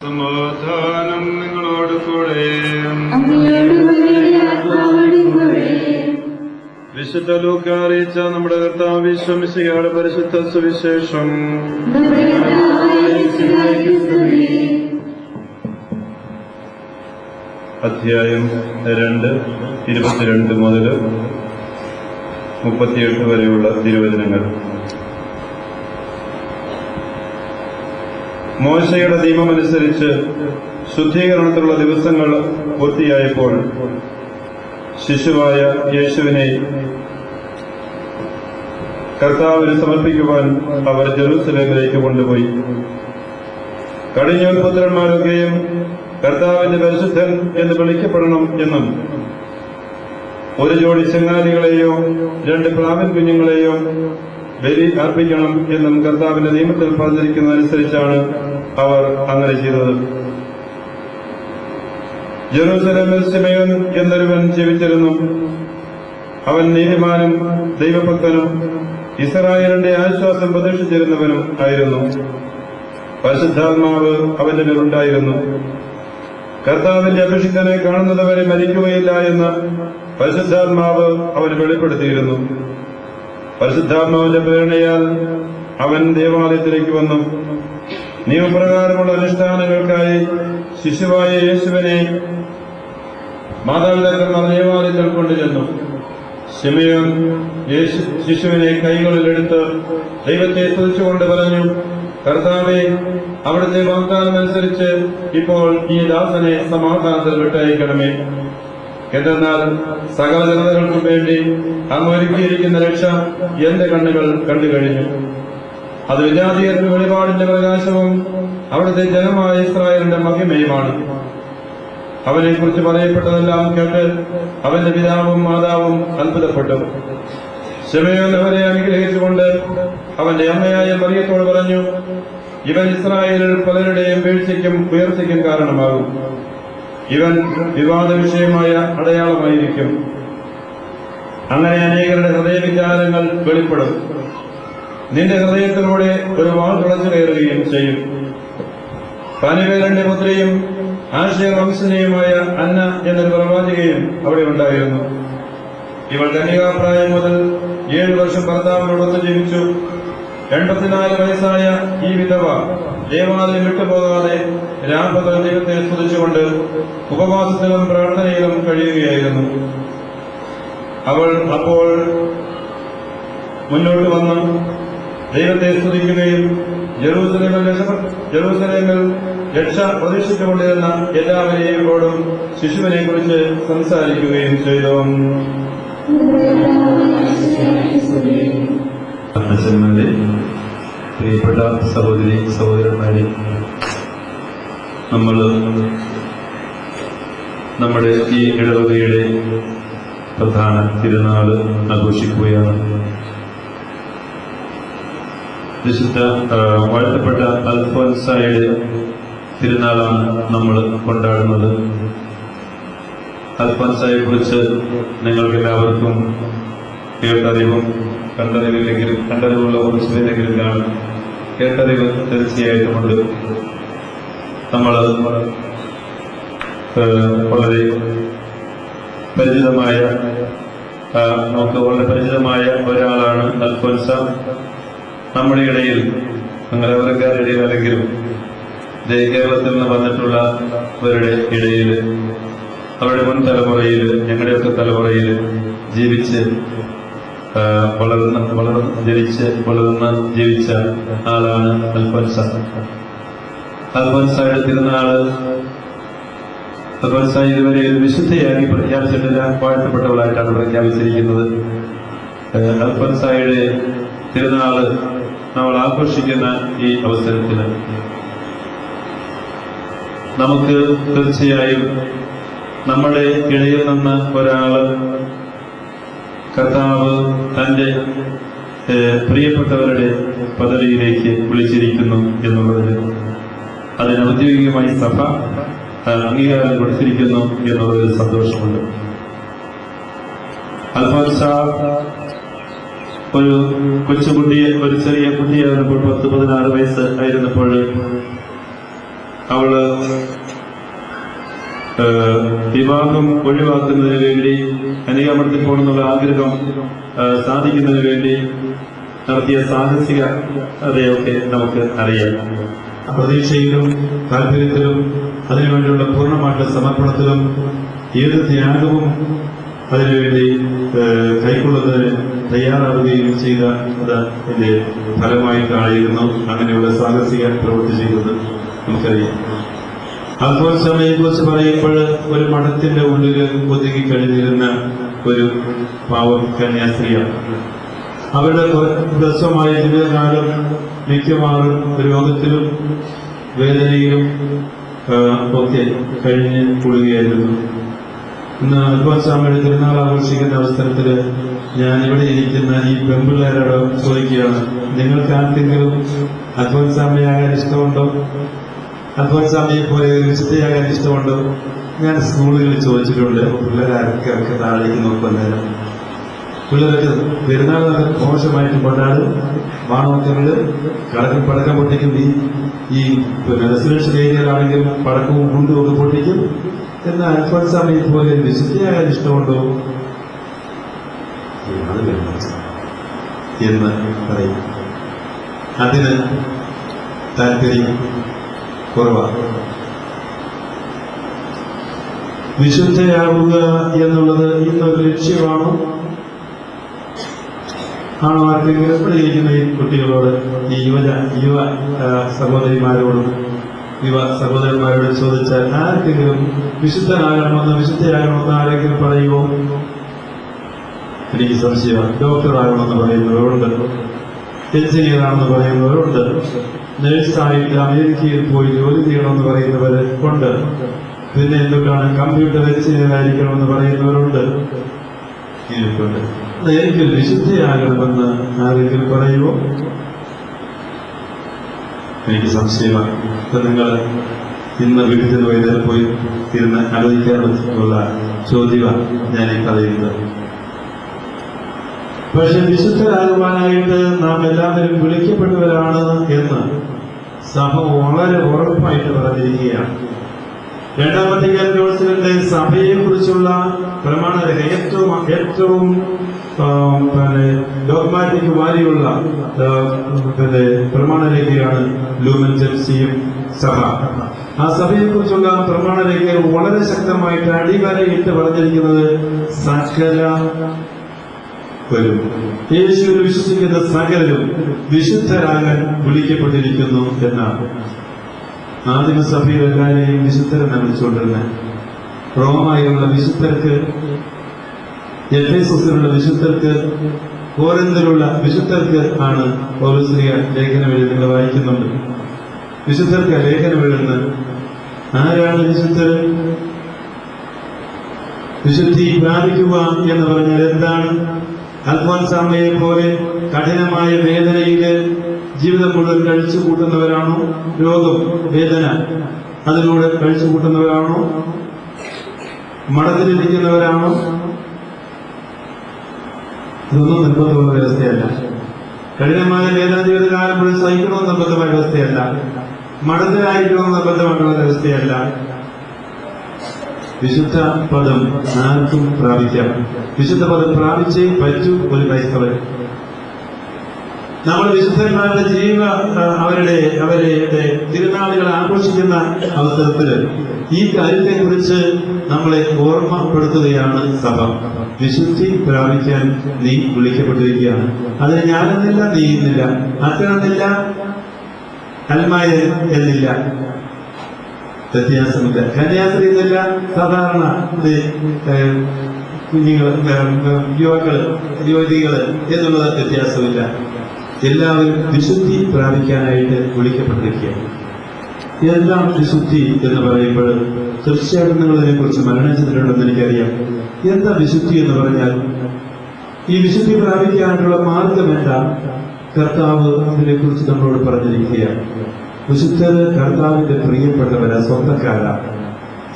സമാധാനം നിങ്ങളോട് കൂടെ. വിശുദ്ധ ലൂക്ക അറിയിച്ച നമ്മുടെ കർത്താവ് ഈശോമിശിഹായുടെ പരിശുദ്ധ സുവിശേഷം. അധ്യായം 2, 22 മുതൽ 38 വരെയുള്ള തിരുവചനങ്ങൾ. മോശയുടെ നിയമമനുസരിച്ച് ശുദ്ധീകരണത്തിലുള്ള ദിവസങ്ങൾ പൂർത്തിയായപ്പോൾ ശിശുവായ യേശുവിനെ കർത്താവിന് സമർപ്പിക്കുവാൻ അവർ ജെറൂസലേമിലേക്ക് കൊണ്ടുപോയി. കടിഞ്ഞൂൽ പുത്രന്മാരൊക്കെയും കർത്താവിന്റെ പരിശുദ്ധൻ എന്ന് വിളിക്കപ്പെടണം എന്നും ഒരു ജോഡി ചങ്ങാതികളെയോ 2 പ്രാവിൻ കുഞ്ഞുങ്ങളെയോ ബലി അർപ്പിക്കണം എന്നും കർത്താവിന്റെ നിയമത്തിൽ പറഞ്ഞിരിക്കുന്നതനുസരിച്ചാണ് അവർ അങ്ങനെ ചെയ്തത്. ജെറൂസലേമിൽ ശിമയോൻ എന്നൊരുവൻ ജീവിച്ചിരുന്നു. അവൻ നീതിമാനും ദൈവഭക്തനും ഇസ്രായേലിന്റെ ആശ്വാസം പ്രതീക്ഷിച്ചിരുന്നവനും ആയിരുന്നു. പരിശുദ്ധാത്മാവ് അവന്റെ മേലുണ്ടായിരുന്നു. കർത്താവിന്റെ അഭിഷിക്തനെ കാണുന്നതുവരെ മരിക്കുകയില്ല എന്ന് പരിശുദ്ധാത്മാവ് അവന് വെളിപ്പെടുത്തിയിരുന്നു. പരിശുദ്ധാത്മാവിന്റെ പ്രേരണയാൽ അവൻ ദേവാലയത്തിലേക്ക് വന്നു. നിയമപ്രകാരമുള്ള അനുഷ്ഠാനങ്ങൾക്കായി ശിശുവായ യേശുവിനെ മാതാപിതാക്കന്മാർ ദേവാലയത്തിൽ കൊണ്ടുചെന്നു. ശിമയോൻ ശിശുവിനെ കൈകളിലെടുത്ത് ദൈവത്തെ സ്തുതിച്ചുകൊണ്ട് പറഞ്ഞു, കർത്താവേ, അവിടുത്തെ വാഗ്ദാനമനുസരിച്ച് ഇപ്പോൾ ഈ ദാസനെ സമാധാനത്തിൽ വിട്ടയക്കണമേ. എന്തെന്നാൽ സകല ജനതകൾക്കും വേണ്ടി അങ്ങ് ഒരുക്കിയിരിക്കുന്ന രക്ഷ എന്റെ കണ്ണുകൾ കണ്ടു കഴിഞ്ഞു. അത് വിജാതീയരുടെ വെളിപാടിന്റെ പ്രകാശവും അവിടുത്തെ ജനമായ ഇസ്രായേലിന്റെ മഹിമയുമാണ്. അവനെക്കുറിച്ച് പറയപ്പെട്ടതെല്ലാം കേട്ട് അവന്റെ പിതാവും മാതാവും അത്ഭുതപ്പെട്ടു. ശിമയോൻ അവരെ അനുഗ്രഹിച്ചുകൊണ്ട് അവന്റെ അമ്മയായ മറിയത്തോട് പറഞ്ഞു, ഇവൻ ഇസ്രായേലിൽ പലരുടെയും വീഴ്ചയ്ക്കും ഉയർച്ചയ്ക്കും കാരണമാകും. ഇവൻ വിവാദ വിഷയമായ അടയാളമായിരിക്കും. അങ്ങനെ അനേകരുടെ ഹൃദയവിചാരങ്ങൾ വെളിപ്പെടും. നിന്റെ ഹൃദയത്തിലൂടെ ഒരു വാൾ തുളച്ചു കയറുകയും ചെയ്യും. പനിവേലന്റെ പുത്രിയും ആശേർ വംശനയുമായ അന്ന എന്നൊരു പ്രവാചകയും അവിടെ ഉണ്ടായിരുന്നു. ഇവൾ കന്യകാപ്രായം മുതൽ 7 വർഷം ഭർത്താവിനോടൊത്ത് ജീവിച്ചു. 84 വയസ്സായ ഈ വിധവ ദേവാലയം വിട്ടുപോകാതെ രാപകൽ ദൈവത്തെ സ്തുതിച്ചുകൊണ്ട് ഉപവാസത്തിലും പ്രാർത്ഥനയിലും കഴിയുകയായിരുന്നു. അവൾ അപ്പോൾ മുന്നോട്ട് വന്ന് ദൈവത്തെ സ്തുതിക്കുകയും ജെറൂസലേമിൽ രക്ഷ പ്രതീക്ഷിച്ചുകൊണ്ടിരുന്ന എല്ലാവരെയോടും ശിശുവിനെ കുറിച്ച് സംസാരിക്കുകയും ചെയ്തു. പ്രിയപ്പെട്ട സഹോദരി സഹോദരന്മാരെ, നമ്മൾ നമ്മുടെ ഈ ഇടവകയുടെ പ്രധാന തിരുനാള് ആഘോഷിക്കുകയാണ്. വിശുദ്ധ വാഴ്ത്തപ്പെട്ട അൽഫോൻസായുടെ തിരുനാളാണ് നമ്മൾ കൊണ്ടാടുന്നത്. അൽഫോൻസായെ കുറിച്ച് നിങ്ങൾക്കെല്ലാവർക്കും കേട്ടറിവും കണ്ടറിവുള്ള കുറച്ചുപേരെങ്കിലും കാണും. കേട്ടറിവ് തീർച്ചയായിട്ടുമുണ്ട്. നമ്മൾ വളരെ പരിചിതമായ ഒരാളാണ് അൽഫോൻസ. നമ്മുടെ ഇടയിൽ, മംഗലാപുരക്കാരുടെ ഇടയിൽ അല്ലെങ്കിലും കേരളത്തിൽ നിന്ന് വന്നിട്ടുള്ളവരുടെ ഇടയിൽ, അവരുടെ മുൻ തലമുറയിൽ, ഞങ്ങളുടെയൊക്കെ തലമുറയിൽ ജീവിച്ച് ജീവിച്ച ആളാണ് അൽഫോൻസ. അൽഫോൻസയുടെ തിരുനാള് അൽഫോൻസ ഇതുവരെ ഒരു വിശുദ്ധയായി പ്രഖ്യാപിച്ചിട്ടില്ല, വാഴ്ത്തപ്പെട്ടവളായിട്ടാണ് പ്രഖ്യാപിച്ചിരിക്കുന്നത്. അൽഫോൻസയുടെ തിരുനാള് നമ്മൾ ആഘോഷിക്കുന്ന ഈ അവസരത്തിൽ നമുക്ക് തീർച്ചയായും നമ്മുടെ ഇടയിൽ നിന്ന് ഒരാള് കർത്താവ് തന്റെ പ്രിയപ്പെട്ടവരുടെ പദവിയിലേക്ക് വിളിച്ചിരിക്കുന്നു എന്നുള്ളതിൽ അതിന് ഔദ്യോഗികമായി സഭ അംഗീകാരം കൊടുത്തിരിക്കുന്നു എന്നുള്ളതിൽ സന്തോഷമുണ്ട്. അൽഫോൻസ ഒരു കൊച്ചുകുട്ടിയെ, ഒരു ചെറിയ കുട്ടിയായിരുന്നപ്പോൾ, 10-16 വയസ്സ് ആയിരുന്നപ്പോൾ അവള് വിവാഹം ഒഴിവാക്കുന്നതിന് വേണ്ടി കന്യകാമഠത്തിൽ പോകണമെന്നുള്ള ആഗ്രഹം സാധിക്കുന്നതിന് വേണ്ടി നടത്തിയ സാഹസികതയൊക്കെ നമുക്ക് അറിയാം. പ്രതീക്ഷയിലും താല്പര്യത്തിലും അതിനുവേണ്ടിയുള്ള പൂർണ്ണമായിട്ടുള്ള സമർപ്പണത്തിലും ഏത് ത്യാഗവും അതിനുവേണ്ടി കൈക്കൊള്ളുന്നതിന് തയ്യാറാവുകയും ചെയ്ത അതിന്റെ ഫലമായിട്ടായിരുന്നു അങ്ങനെയുള്ള സാഹസിക പ്രവൃത്തി ചെയ്തത് നമുക്കറിയാം. അൽഫോൻസാമയെ കുറിച്ച് പറയുമ്പോൾ ഒരു മഠത്തിന്റെ ഉള്ളിൽ ഒതുങ്ങി കഴിഞ്ഞിരുന്ന ഒരു പാവം കന്യാസ്ത്രീയാണ്. അവരുടെ ഹ്രസ്വമായ ജീവിതകാലം മിക്കവാറും രോഗത്തിലും വേദനയിലും ഒക്കെ കഴിഞ്ഞ് കൂടുകയായിരുന്നു. ഇന്ന് അൽഫോൻസാമയുടെ തിരുനാൾ ആഘോഷിക്കുന്ന അവസരത്തില് ഞാൻ ഇവിടെ ഇരിക്കുന്ന ഈ പെൺപിള്ളേരോട് ചോദിക്കുകയാണ്, നിങ്ങൾക്ക് ആർക്കെങ്കിലും അൽഫോൻസാമയാകാൻ ഇഷ്ടമുണ്ടോ? അൽഫോൻസാമയെ പോലെ വിശുദ്ധയാകാൻ ഇഷ്ടമുണ്ടോ? ഞാൻ സ്കൂളുകളിൽ ചോദിച്ചിട്ടുണ്ട്. പിള്ളേരൊക്കെ താഴേക്ക് നോക്കുന്നേരം പിള്ളേരൊക്കെ പെരുന്നാൾ മോശമായിട്ട് കൊണ്ടാടും, വാണവക്കങ്ങള് പടക്കം പൊട്ടിക്കും. ഈ റെസിഡൻഷ്യൽ ഏരിയയിലാണെങ്കിൽ പടക്കവും മുണ്ടും ഒക്കെ പൊട്ടിക്കും. എന്നാൽ അൽഫോൻസാമയെ പോലെ വിശുദ്ധയാകാൻ ഇഷ്ടമുണ്ടോ എന്ന് പറയും. അതിന് താല്പര്യം കുറവാണ്. വിശുദ്ധയാവുക എന്നുള്ളത് ഇന്നൊരു ലക്ഷ്യമാണോ? ആണോ? ആർക്കെങ്കിലും എപ്പോഴിരിക്കുന്ന ഈ കുട്ടികളോട്, ഈ യുവ സഹോദരിമാരോടും യുവ സഹോദരന്മാരോട് ചോദിച്ചാൽ ആർക്കെങ്കിലും വിശുദ്ധയാകണമെന്ന് ആരെങ്കിലും പറയുമോ? എനിക്ക് സംശയമാണ്. ഡോക്ടറാകണമെന്ന് പറയുന്നവരുണ്ട്, എഞ്ചിനീയറാണെന്ന് പറയുന്നവരുണ്ട്, നേഴ്സായിട്ട് അമേരിക്കയിൽ പോയി ജോലി ചെയ്യണമെന്ന് പറയുന്നവർ ഉണ്ട്. പിന്നെ എന്തൊക്കെയാണ് കമ്പ്യൂട്ടർ എഞ്ചിനീയറായിരിക്കണമെന്ന് പറയുന്നവരുണ്ട്. എനിക്ക് വിശുദ്ധയാകണമെന്ന് ആരെങ്കിലും പറയുമോ? എനിക്ക് സംശയമാണ്. നിങ്ങൾ ഇന്ന് വീട്ടിൽ വൈദ്യുതി പോയി ഇരുന്ന് ആലോചിക്കാനുള്ള ചോദ്യമാണ് ഞാൻ ഈ പറയുന്നത്. പക്ഷെ വിശുദ്ധരാകുവാനായിട്ട് നാം എല്ലാവരും വിളിക്കപ്പെട്ടവരാണ് എന്ന് സഭ വളരെ ഉറപ്പായിട്ട് പറഞ്ഞിരിക്കുകയാണ്. രണ്ടാം വത്തിക്കാൻ കൗൺസിലിന്റെ സഭയെ കുറിച്ചുള്ള പ്രമാണരേഖ ഏറ്റവും ഡോഗ്മാറ്റിക് വാല്യുള്ള പ്രമാണരേഖയാണ് ലൂമൻ ജെൻസിയം സഭ. ആ സഭയെ കുറിച്ചുള്ള പ്രമാണരേഖയിൽ വളരെ ശക്തമായിട്ട് അടിവരയിട്ട് പറഞ്ഞിരിക്കുന്നത് യേശുവിൽ വിശ്വസിക്കുന്ന സകലരും വിശുദ്ധരാകാൻ വിളിക്കപ്പെട്ടിരിക്കുന്നു എന്നാണ്. ആദിമസഭയിൽ എല്ലാവരെയും വിശുദ്ധരെന്നാണ് വിളിച്ചുകൊണ്ടിരുന്നത്. റോമായിലുള്ള വിശുദ്ധർക്ക്, എഫേസസിലുള്ള വിശുദ്ധർക്ക്, കോരിന്തിലുള്ള വിശുദ്ധർക്ക് ആണ് പൗലോസ് ലേഖനം എഴുതുന്നത് വായിക്കുന്നുണ്ട്. വിശുദ്ധർക്ക് ലേഖനം എഴുതുന്നത്. ആരാണ് വിശുദ്ധർ? വിശുദ്ധി പ്രാപിക്കുക എന്ന് പറഞ്ഞാൽ എന്താണ്? അൽഫോൻസാമയെ പോലെ കഠിനമായ വേദനയില് ജീവിതം മുഴുവൻ കഴിച്ചു കൂട്ടുന്നവരാണോ? രോഗം, വേദന അതിലൂടെ കഴിച്ചു കൂട്ടുന്നവരാണോ? മഠത്തിലിരിക്കുന്നവരാണോ? ഇതൊന്നും നിർബന്ധമായ വ്യവസ്ഥയല്ല. കഠിനമായ വേദന ജീവിതകാലം മുഴുവൻ സഹിക്കണമെന്ന് നിർബന്ധമായ വ്യവസ്ഥയല്ല. മഠത്തിലായിരിക്കണമെന്ന് നിർബന്ധമായിട്ടുള്ള വ്യവസ്ഥയല്ല. വിശുദ്ധ പദം ആർക്കും പ്രാപിക്കാം. വിശുദ്ധ പദം പ്രാപിച്ചേ പറ്റൂ ഒരു ക്രൈസ്തവൻ. നമ്മൾ വിശുദ്ധന്മാരുടെ അവരുടെ തിരുനാളുകൾ ആഘോഷിക്കുന്ന അവസരത്തില് ഈ കാര്യത്തെ കുറിച്ച് നമ്മളെ ഓർമ്മപ്പെടുത്തുകയാണ് സഭ. വിശുദ്ധി പ്രാപിക്കാൻ നീ വിളിക്കപ്പെട്ടിരിക്കുകയാണ്. അതിന് ഞാനെന്നില്ല, നീ ഇന്നില്ല, അത്തരന്നില്ല, അൽമായ എന്നില്ല, വ്യത്യാസമില്ല. കന്യാസ്ത്രീ എന്നില്ല, സാധാരണ കുഞ്ഞുങ്ങൾ, യുവതികള് എന്നുള്ളത് വ്യത്യാസമില്ല. എല്ലാവരും വിശുദ്ധി പ്രാപിക്കാനായിട്ട് വിളിക്കപ്പെട്ടിരിക്കുകയാണ്. എന്താണ് വിശുദ്ധി എന്ന് പറയുമ്പോൾ തീർച്ചയായിട്ടും നിങ്ങൾ ഇതിനെക്കുറിച്ച് മനസ്സിലാക്കിയിട്ടുണ്ടെന്ന് എനിക്കറിയാം. എന്താ വിശുദ്ധി എന്ന് പറഞ്ഞാൽ? ഈ വിശുദ്ധി പ്രാപിക്കാനുള്ള മാർഗം എന്താ? കർത്താവ് അതിനെക്കുറിച്ച് നമ്മളോട് പറഞ്ഞിരിക്കുകയാണ്. വിശുദ്ധര് കർത്താവിന്റെ പ്രിയപ്പെട്ടവരാ, സ്വന്തക്കാരാ.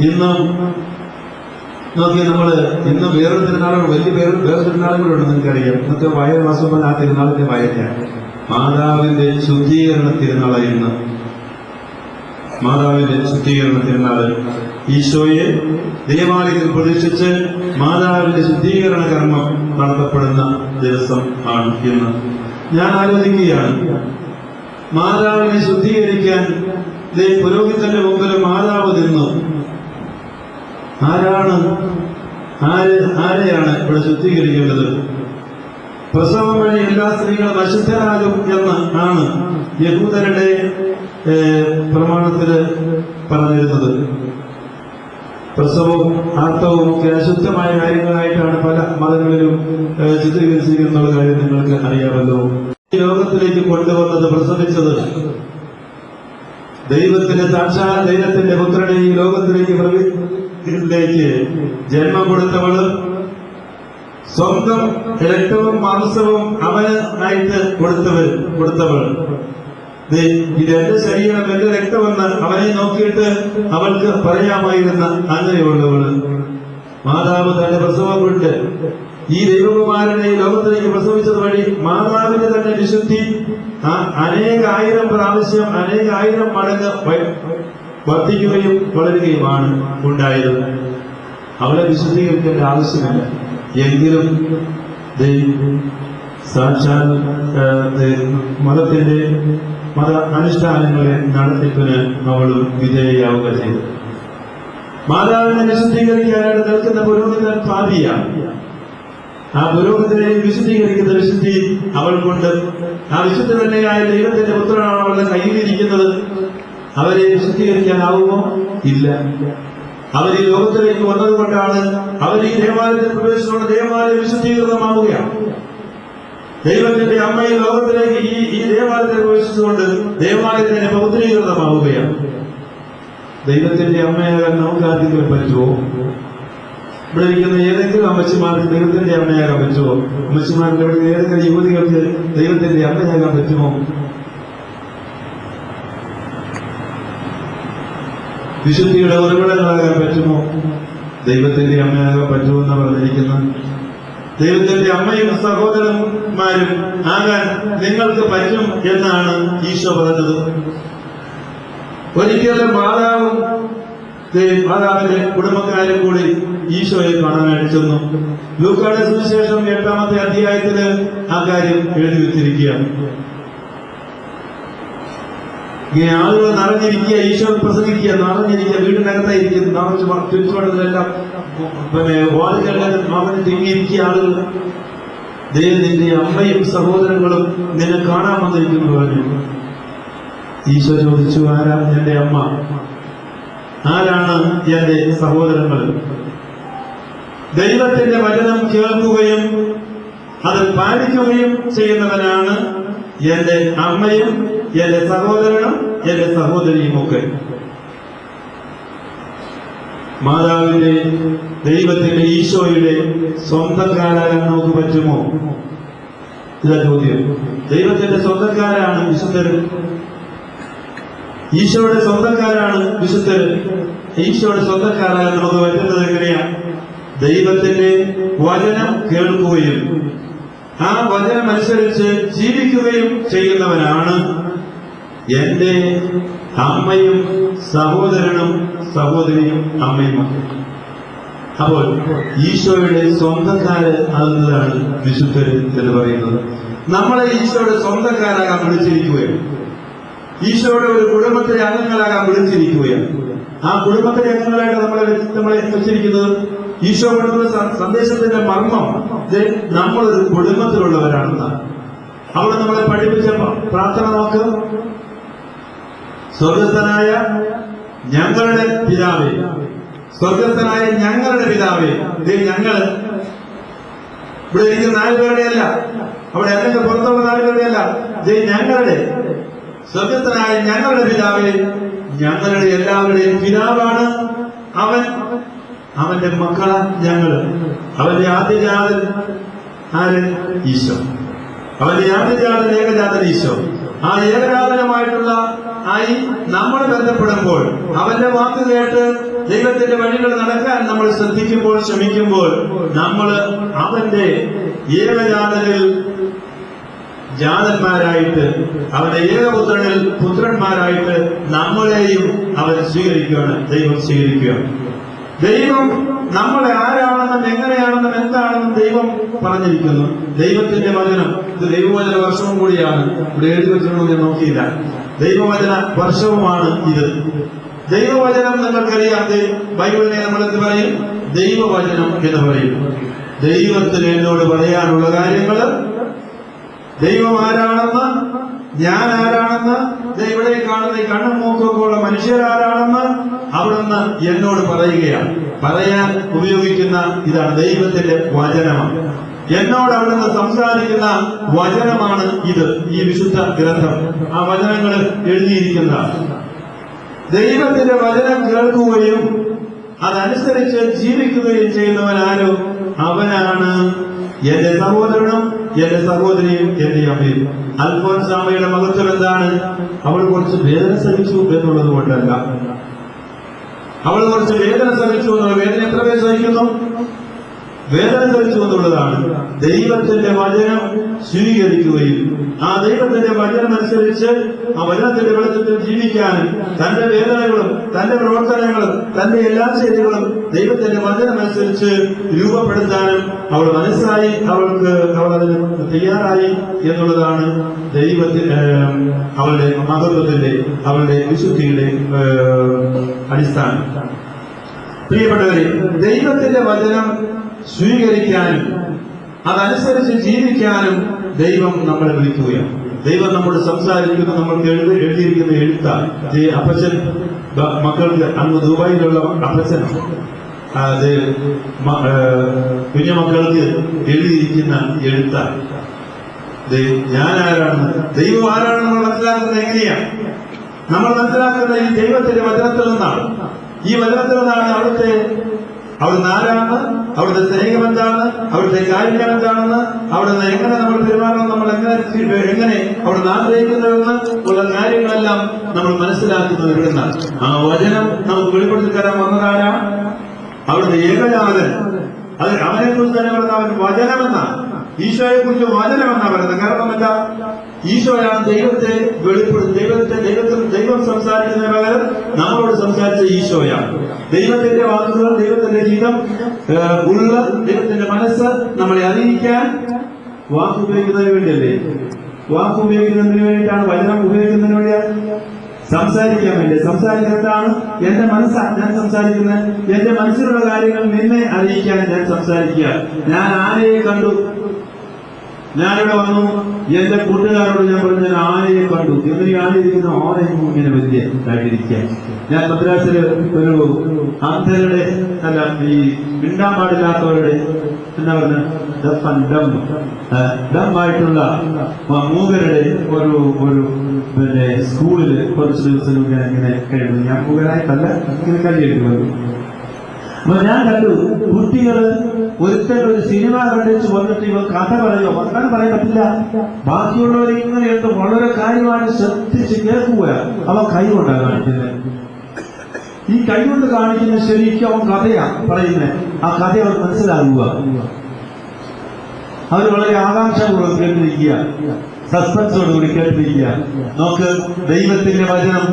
ഇന്ന് നോക്കി ഇന്ന് വേറൊരു തിരുനാളുകൾ, വേറെ തിരുനാളുകളുണ്ട്. നിങ്ങൾക്കറിയാം, ഇന്നത്തെ വയൽ മാസം ആ തിരുനാളിന്റെ വയലാണ്. മാതാവിന്റെ ശുദ്ധീകരണ തിരുനാളായിരുന്നു. മാതാവിന്റെ ശുദ്ധീകരണ തിരുനാൾ. ഈശോയെ ദേവാലയത്തിൽ പ്രതിഷ്ഠിച്ച് മാതാവിന്റെ ശുദ്ധീകരണ കർമ്മം നടത്തപ്പെടുന്ന ദിവസം ആണ് ഇന്ന്. ഞാൻ ആലോചിക്കുകയാണ്, മാതാവിനെ ശുദ്ധീകരിക്കാൻ പുരോഹിതന്റെ മുമ്പിൽ മാതാവ് നിന്നു. ആരെയാണ് ഇവിടെ ശുദ്ധീകരിക്കേണ്ടത്? പ്രസവം വഴി എല്ലാ സ്ത്രീകളും അശുദ്ധരാകും എന്ന് ആണ് യഹൂദരുടെ പ്രമാണത്തില് പറഞ്ഞിരുന്നത്. പ്രസവവും ആർത്തവും ഒക്കെ അശുദ്ധമായ കാര്യങ്ങളായിട്ടാണ് പല മതങ്ങളിലും ചിത്രീകരിച്ചിരിക്കുന്ന കാര്യം നിങ്ങൾക്ക് അറിയാമല്ലോ. ഈ ലോകത്തിലേക്ക് കൊണ്ടുവന്നത്, പ്രസവിച്ചത് ദൈവത്തിന്റെ സാക്ഷാൽ ദൈവത്തിന്റെ പുത്രനെ ഈ ലോകത്തിലേക്ക് ജന്മം കൊടുത്തവള്, സ്വന്തം രക്തവും മാംസവും അവനായിട്ട് കൊടുത്തവൾ. ഇതെന്റെ ശരീരം, എന്റെ രക്തമെന്ന് അവനെ നോക്കിയിട്ട് അവൾക്ക് പറയാമായിരുന്ന അങ്ങനെയുള്ളവള്. മാതാവ് തന്റെ പ്രസവം കൊണ്ട് ഈ ദൈവകുമാരനെ ലോകത്തിലേക്ക് പ്രസവിച്ചത് വഴി മാതാവിന്റെ തന്നെ വിശുദ്ധി അനേകായിരം പ്രാവശ്യം, അനേകായിരം മടങ്ങ് വർദ്ധിക്കുകയും വളരുകയുമാണ് ഉണ്ടായത്. അവളെ വിശുദ്ധീകരിക്കേണ്ട ആവശ്യമില്ല. എങ്കിലും സാക്ഷാൽ മത അനുഷ്ഠാനങ്ങളെ നടത്തിപ്പിന് അവളും വിധേയയാവുക ചെയ്തു. മാതാവിനെ വിശുദ്ധീകരിക്കാനായിട്ട് നിൽക്കുന്ന പുരോഹിതൻ പാപിയാണ്. ആ പുരോഹിതനെ വിശുദ്ധീകരിക്കുന്ന വിശുദ്ധി അവൾക്കുണ്ട്. ആ വിശുദ്ധ തന്നെയായ ദൈവത്തിന്റെ പുത്രനാണ് അവളുടെ കയ്യിലിരിക്കുന്നത്. അവരെ വിശുദ്ധീകരിക്കാനാവുമോ? ഇല്ല. അവർ ഈ ലോകത്തിലേക്ക് വന്നതുകൊണ്ടാണ് അവർ ഈ ദേവാലയത്തിൽ പ്രവേശിച്ചുകൊണ്ട് ദേവാലയം വിശുദ്ധീകൃതമാവുകയാണ്. ദൈവത്തിന്റെ അമ്മ ഈ ലോകത്തിലേക്ക് ഈ ദേവാലയത്തിൽ പ്രവേശിച്ചുകൊണ്ട് ദേവാലയത്തിന് പൗത്രീകൃതമാവുകയാണ്. ദൈവത്തിന്റെ അമ്മയാകാൻ നമുക്ക് ആർക്കെങ്കിലും പറ്റുമോ? ഇവിടെ ഇരിക്കുന്ന ഏതെങ്കിലും അമ്മച്ചിമാർക്ക് ദൈവത്തിന്റെ അമ്മയാകാൻ പറ്റുമോ? അമ്മച്ചിമാരുടെ ഇവിടെ ഏതെങ്കിലും യുവതികൾക്ക് ദൈവത്തിന്റെ അമ്മയാകാൻ പറ്റുമോ? വിശുദ്ധിയുടെ ഉറവിടങ്ങളാകാൻ പറ്റുമോ? ദൈവത്തിന്റെ അമ്മയാകാൻ പറ്റുമെന്ന് പറഞ്ഞിരിക്കുന്ന ദൈവത്തിന്റെ അമ്മയും സഹോദരന്മാരും ആകാൻ നിങ്ങൾക്ക് പറ്റും എന്നാണ് ഈശോ പറഞ്ഞത്. ഒരിക്കലും മാതാവിന്റെ കുടുംബക്കാരും കൂടി ഈശോയെ കാണാനായിട്ട് ചെന്നു. ലൂക്കായുടെ സുവിശേഷം 8-ാമത്തെ അധ്യായത്തില് ആ കാര്യം എഴുതി വെച്ചിരിക്കുകയാണ്. ഇങ്ങനെ ആളുകൾ നിറഞ്ഞിരിക്കുക, ഈശോ പ്രസംഗിക്കുക, നിറഞ്ഞിരിക്കുക, വീടിനകത്തായിരിക്കും, ചുറ്റുപാടുകളെല്ലാം വാളുകളിലും അവന് തിങ്ങിയിരിക്കുക ആളുകൾ. ദൈവത്തിന്റെ അമ്മയും സഹോദരങ്ങളും നിന്നെ കാണാൻ വന്നിരിക്കുന്നു പറഞ്ഞു. ഈശോ ചോദിച്ചു, ആരാണ് എന്റെ അമ്മ? ആരാണ് എന്റെ സഹോദരങ്ങൾ? ദൈവത്തിന്റെ വചനം കേൾക്കുകയും അത് പാലിക്കുകയും ചെയ്യുന്നവനാണ് എന്റെ അമ്മയും എന്റെ സഹോദരനും എന്റെ സഹോദരിയും ഒക്കെ. മാതാവിന്റെ, ദൈവത്തിന്റെ, ഈശോയുടെ സ്വന്തക്കാരാകാൻ നമുക്ക് പറ്റുമോ? ഇതാ ചോദ്യം. ദൈവത്തിന്റെ സ്വന്തക്കാരാണ് വിശുദ്ധര്. ഈശോയുടെ സ്വന്തക്കാരാണ് വിശുദ്ധര്. ഈശോയുടെ സ്വന്തക്കാരാകാൻ നമുക്ക് പറ്റുന്നത് എങ്ങനെയാണ്? ദൈവത്തിന്റെ വചനം കേൾക്കുകയും ആ വചനം അനുസരിച്ച് ജീവിക്കുകയും ചെയ്യുന്നവനാണ് എന്റെ അമ്മയും സഹോദരനും സഹോദരിയും അമ്മയും. അപ്പോൾ ഈശോയുടെ സ്വന്തക്കാര് ആകുന്നതാണ് വിശുദ്ധര് എന്ന് പറയുന്നത്. നമ്മളെ ഈശോയുടെ സ്വന്തക്കാരാകാൻ വിളിച്ചിരിക്കുകയാണ്. ഈശോയുടെ ഒരു കുടുംബത്തിലെ അംഗങ്ങളാകാൻ വിളിച്ചിരിക്കുകയാണ്. ആ കുടുംബത്തിലെ അംഗങ്ങളായിട്ട് നമ്മളെ വെച്ചിരിക്കുന്നത് ഈശോ കൊണ്ടുള്ള സന്ദേശത്തിന്റെ മർമ്മം നമ്മളൊരു കുടുംബത്തിലുള്ളവരാണെന്നാണ്. അവിടെ നമ്മളെ പഠിപ്പിച്ച പ്രാർത്ഥന നോക്ക്. സ്വർഗസ്ഥനായ ഞങ്ങളുടെ പിതാവേ, സ്വർഗസ്ഥനായ ഞങ്ങളുടെ പിതാവേ. ഞങ്ങള് ഇവിടെ ഇരിക്കുന്ന 4 പേരുടെ അല്ല, അവിടെ അല്ലെങ്കിൽ പുറത്തുള്ള 4 പേരുടെ അല്ല, ഞങ്ങളുടെ സ്വർഗസ്ഥനായ ഞങ്ങളുടെ പിതാവേ. ഞങ്ങളുടെ എല്ലാവരുടെയും പിതാവാണ് അവൻ. അവന്റെ മക്കളാ ഞങ്ങള്. അവന്റെ ആദ്യജാതൻ ആര്? ഈശോ. അവന്റെ ആദ്യജാതൻ ഏകജാതൻ ഈശോ. ആ ഏകജാതനമായിട്ടുള്ള നമ്മൾ ബന്ധപ്പെടുമ്പോൾ, അവന്റെ വാക്ക് കേട്ട് ദൈവത്തിന്റെ വഴികൾ നടക്കാൻ നമ്മൾ ശ്രദ്ധിക്കുമ്പോൾ, ശ്രമിക്കുമ്പോൾ, നമ്മൾ അവന്റെ ഏകജാതനിൽ ജാതന്മാരായിട്ട് അവന്റെ ഏകപുത്രനിൽ പുത്രന്മാരായിട്ട് നമ്മളെയും അവൻ സ്വീകരിക്കുകയാണ്. ദൈവം സ്വീകരിക്കുക. ദൈവം നമ്മളെ ആരാണെന്നും എങ്ങനെയാണെന്നും എന്താണെന്നും ദൈവം പറഞ്ഞിരിക്കുന്നു. ദൈവത്തിന്റെ വചനം, ഇത് ദൈവവചന വർഷവും കൂടിയാണ്. ഇവിടെ എഴുതി വെച്ചിട്ടുണ്ടോ ഞാൻ നോക്കിയില്ല. ദൈവവചന വർഷവുമാണ് ഇത്. ദൈവവചനം നിങ്ങൾക്കറിയാം. ബൈബിളിനെ നമ്മൾ എന്ത് പറയും? ദൈവവചനം എന്ന് പറയും. ദൈവത്തിന് എന്നോട് പറയാനുള്ള കാര്യങ്ങൾ, ദൈവം ആരാണെന്ന്, ഞാൻ ആരാണെന്ന്, ഇവിടെ കാണുന്ന ഈ കണ്ണും മൂക്കൊക്കെ ഉള്ള മനുഷ്യരാരാണെന്ന് അവിടുന്ന് എന്നോട് പറയുകയാണ്. പറയാൻ ഉപയോഗിക്കുന്ന ഇതാണ് ദൈവത്തിന്റെ വചനമാണ്. എന്നോട് അവിടുന്ന് സംസാരിക്കുന്ന വചനമാണ് ഇത്, ഈ വിശുദ്ധ ഗ്രന്ഥം. ആ വചനങ്ങൾ എഴുതിയിരിക്കുന്ന ദൈവത്തിന്റെ വചനം കേൾക്കുകയും അതനുസരിച്ച് ജീവിക്കുകയും ചെയ്യുന്നവനാരോ അവനാണ് എന്റെ സഹോദരനും എന്റെ സഹോദരിയും എന്റെ അമ്മയും. അൽഫോൻസാമയുടെ മഹത്വം എന്താണ്? അവൾ കുറച്ച് വേദന സഹിച്ചു എന്നുള്ളത് കൊണ്ടല്ല. അവൾ കുറച്ച് വേദന സഹിച്ചു എന്നുള്ള വേദന എത്ര പേര് സഹിക്കുന്നു? വേദന സഹിച്ചു എന്നുള്ളതാണ്. ദൈവത്തിന്റെ വചനം സ്വീകരിക്കുകയും ആ ദൈവത്തിന്റെ വചനം അനുസരിച്ച് ആ വചനത്തിന്റെ വെളിച്ചത്തിൽ ജീവിക്കാനും തന്റെ വേദനകളും തന്റെ പ്രവർത്തനങ്ങളും തന്റെ എല്ലാ ശൈലികളും ദൈവത്തിന്റെ വചനം അനുസരിച്ച് രൂപപ്പെടുത്താനും അവൾ മനസ്സായി, അവൾ അതിന് തയ്യാറായി എന്നുള്ളതാണ് ദൈവത്തിന്റെ അവളുടെ മഹത്വത്തിന്റെ, അവളുടെ വിശുദ്ധിയുടെ അടിസ്ഥാനം. പ്രിയപ്പെട്ടവരെ, ദൈവത്തിന്റെ വചനം സ്വീകരിക്കാനും അതനുസരിച്ച് ജീവിക്കാനും ദൈവം നമ്മളെ വിളിക്കുകയാണ്. ദൈവം നമ്മോട് സംസാരിക്കുന്ന, നമ്മൾക്ക് എഴുതിയിരിക്കുന്ന എഴുത്താണ്. അപ്പച്ചൻ മക്കൾക്ക് അങ്ങ് ദുബായിലുള്ള അപ്പച്ചൻ അത് കുഞ്ഞുമക്കൾക്ക് എഴുതിയിരിക്കുന്ന എഴുത്താണ്. ഞാൻ ആരാണെന്ന്, ദൈവം ആരാണെന്ന് നമ്മൾ മനസ്സിലാക്കുന്നത് എങ്ങനെയാണ്? നമ്മൾ മനസ്സിലാക്കുന്നത് ഈ ദൈവത്തിന്റെ വചനത്തിൽ നിന്നാണ്. ഈ വചനത്തിൽ നിന്നാണ് അവിടുന്ന് ആരാണ്, അവിടുത്തെ സ്നേഹം എന്താണ്, അവിടുത്തെ കാര്യങ്ങൾ എന്താണെന്ന്, അവിടുന്ന് എങ്ങനെ നമ്മൾ പെരുമാറണം, നമ്മൾ എങ്ങനെ അവിടുന്ന് ആഗ്രഹിക്കുന്നതെന്ന് ഉള്ള കാര്യങ്ങളെല്ലാം നമ്മൾ മനസ്സിലാക്കുന്നത് ഇവിടുന്നാണ്. ആ വചനം നമുക്ക് വെളിപ്പെടുത്തി തരാൻ വന്നതാരാ? അവിടുത്തെ ഏകജാതൻ. അത് അവനെ കുറിച്ച് തന്നെ പറയുന്ന അവൻ വചനമെന്നാണ്. ഈശോയെ കുറിച്ച് വചനമെന്നാണ് പറയുന്നത്. കാരണം എന്താ? ഈശോയാണ് ദൈവത്തെ ദൈവം സംസാരിക്കുന്നതിന് പകരം നമ്മളോട് സംസാരിച്ച ഈശോയാണ്. ദൈവത്തിന്റെ വാക്കുകൾ, ദൈവത്തിന്റെ ജീവിതം ഉള്ള ദൈവത്തിന്റെ മനസ്സ് നമ്മളെ അറിയിക്കാൻ വാക്ക് ഉപയോഗിക്കുന്നതിന് വേണ്ടിയല്ലേ? വാക്ക് ഉപയോഗിക്കുന്നതിന് വേണ്ടിയിട്ടാണ്, വചനം ഉപയോഗിക്കുന്നതിന് വേണ്ടിയാണ്, സംസാരിക്കാൻ വേണ്ടി. സംസാരിക്കുന്നതാണ് എന്റെ മനസ്സാണ് ഞാൻ സംസാരിക്കുന്നത്. എന്റെ മനസ്സിലുള്ള കാര്യങ്ങൾ നിന്നെ അറിയിക്കാൻ ഞാൻ സംസാരിക്കുക. ഞാൻ ആനയെ കണ്ടു, ഞാനിവിടെ വന്നു, എന്റെ കൂട്ടുകാരോട് ഞാൻ പറഞ്ഞു ഞാൻ ആനയെ കണ്ടു. എന്നീ ആനയിരിക്കുന്ന ആനയും ഇങ്ങനെ വലിയ ആയിട്ടിരിക്കുക. ഞാൻ മദ്രാസില് ഒരു അന്ധരുടെ അല്ല, ഈ മിണ്ടാൻ പാടില്ലാത്തവരുടെ എന്താ പറഞ്ഞ ഡമ്മായിട്ടുള്ള മൂകരുടെ ഒരു പിന്നെ സ്കൂളില് കുറച്ച് ദിവസം ഇങ്ങനെ കഴിയുന്നു. ഞാൻ മൂകരായിട്ടല്ല, ഇങ്ങനെ കഴിയേണ്ടി വന്നു. അപ്പൊ ഞാൻ കണ്ടു കുട്ടികള് ഒരു സിനിമ കണ്ടിച്ച് വന്നിട്ട് ഇവ കഥ പറയുമോ? വർത്താനം പറയാൻ പറ്റില്ല. ബാക്കിയുള്ളവർ ഇങ്ങനെ എന്ത് വളരെ കാര്യമാണ് ശ്രദ്ധിച്ച് കേൾക്കുക. അവ കൈ കൊണ്ടാണ് കാണിക്കുന്നത്. ഈ കൈ കൊണ്ട് കാണിക്കുന്ന ശരിക്കും അവൻ കഥയാ പറയുന്നത്. ആ കഥ അവർ മനസ്സിലാകുക. അവർ വളരെ ആകാംക്ഷപൂർവ്വം കേട്ടിരിക്കുക, സസ്പെൻസോടുകൂടി കേട്ടിരിക്കുക. നമുക്ക് ദൈവത്തിന്റെ വചനം,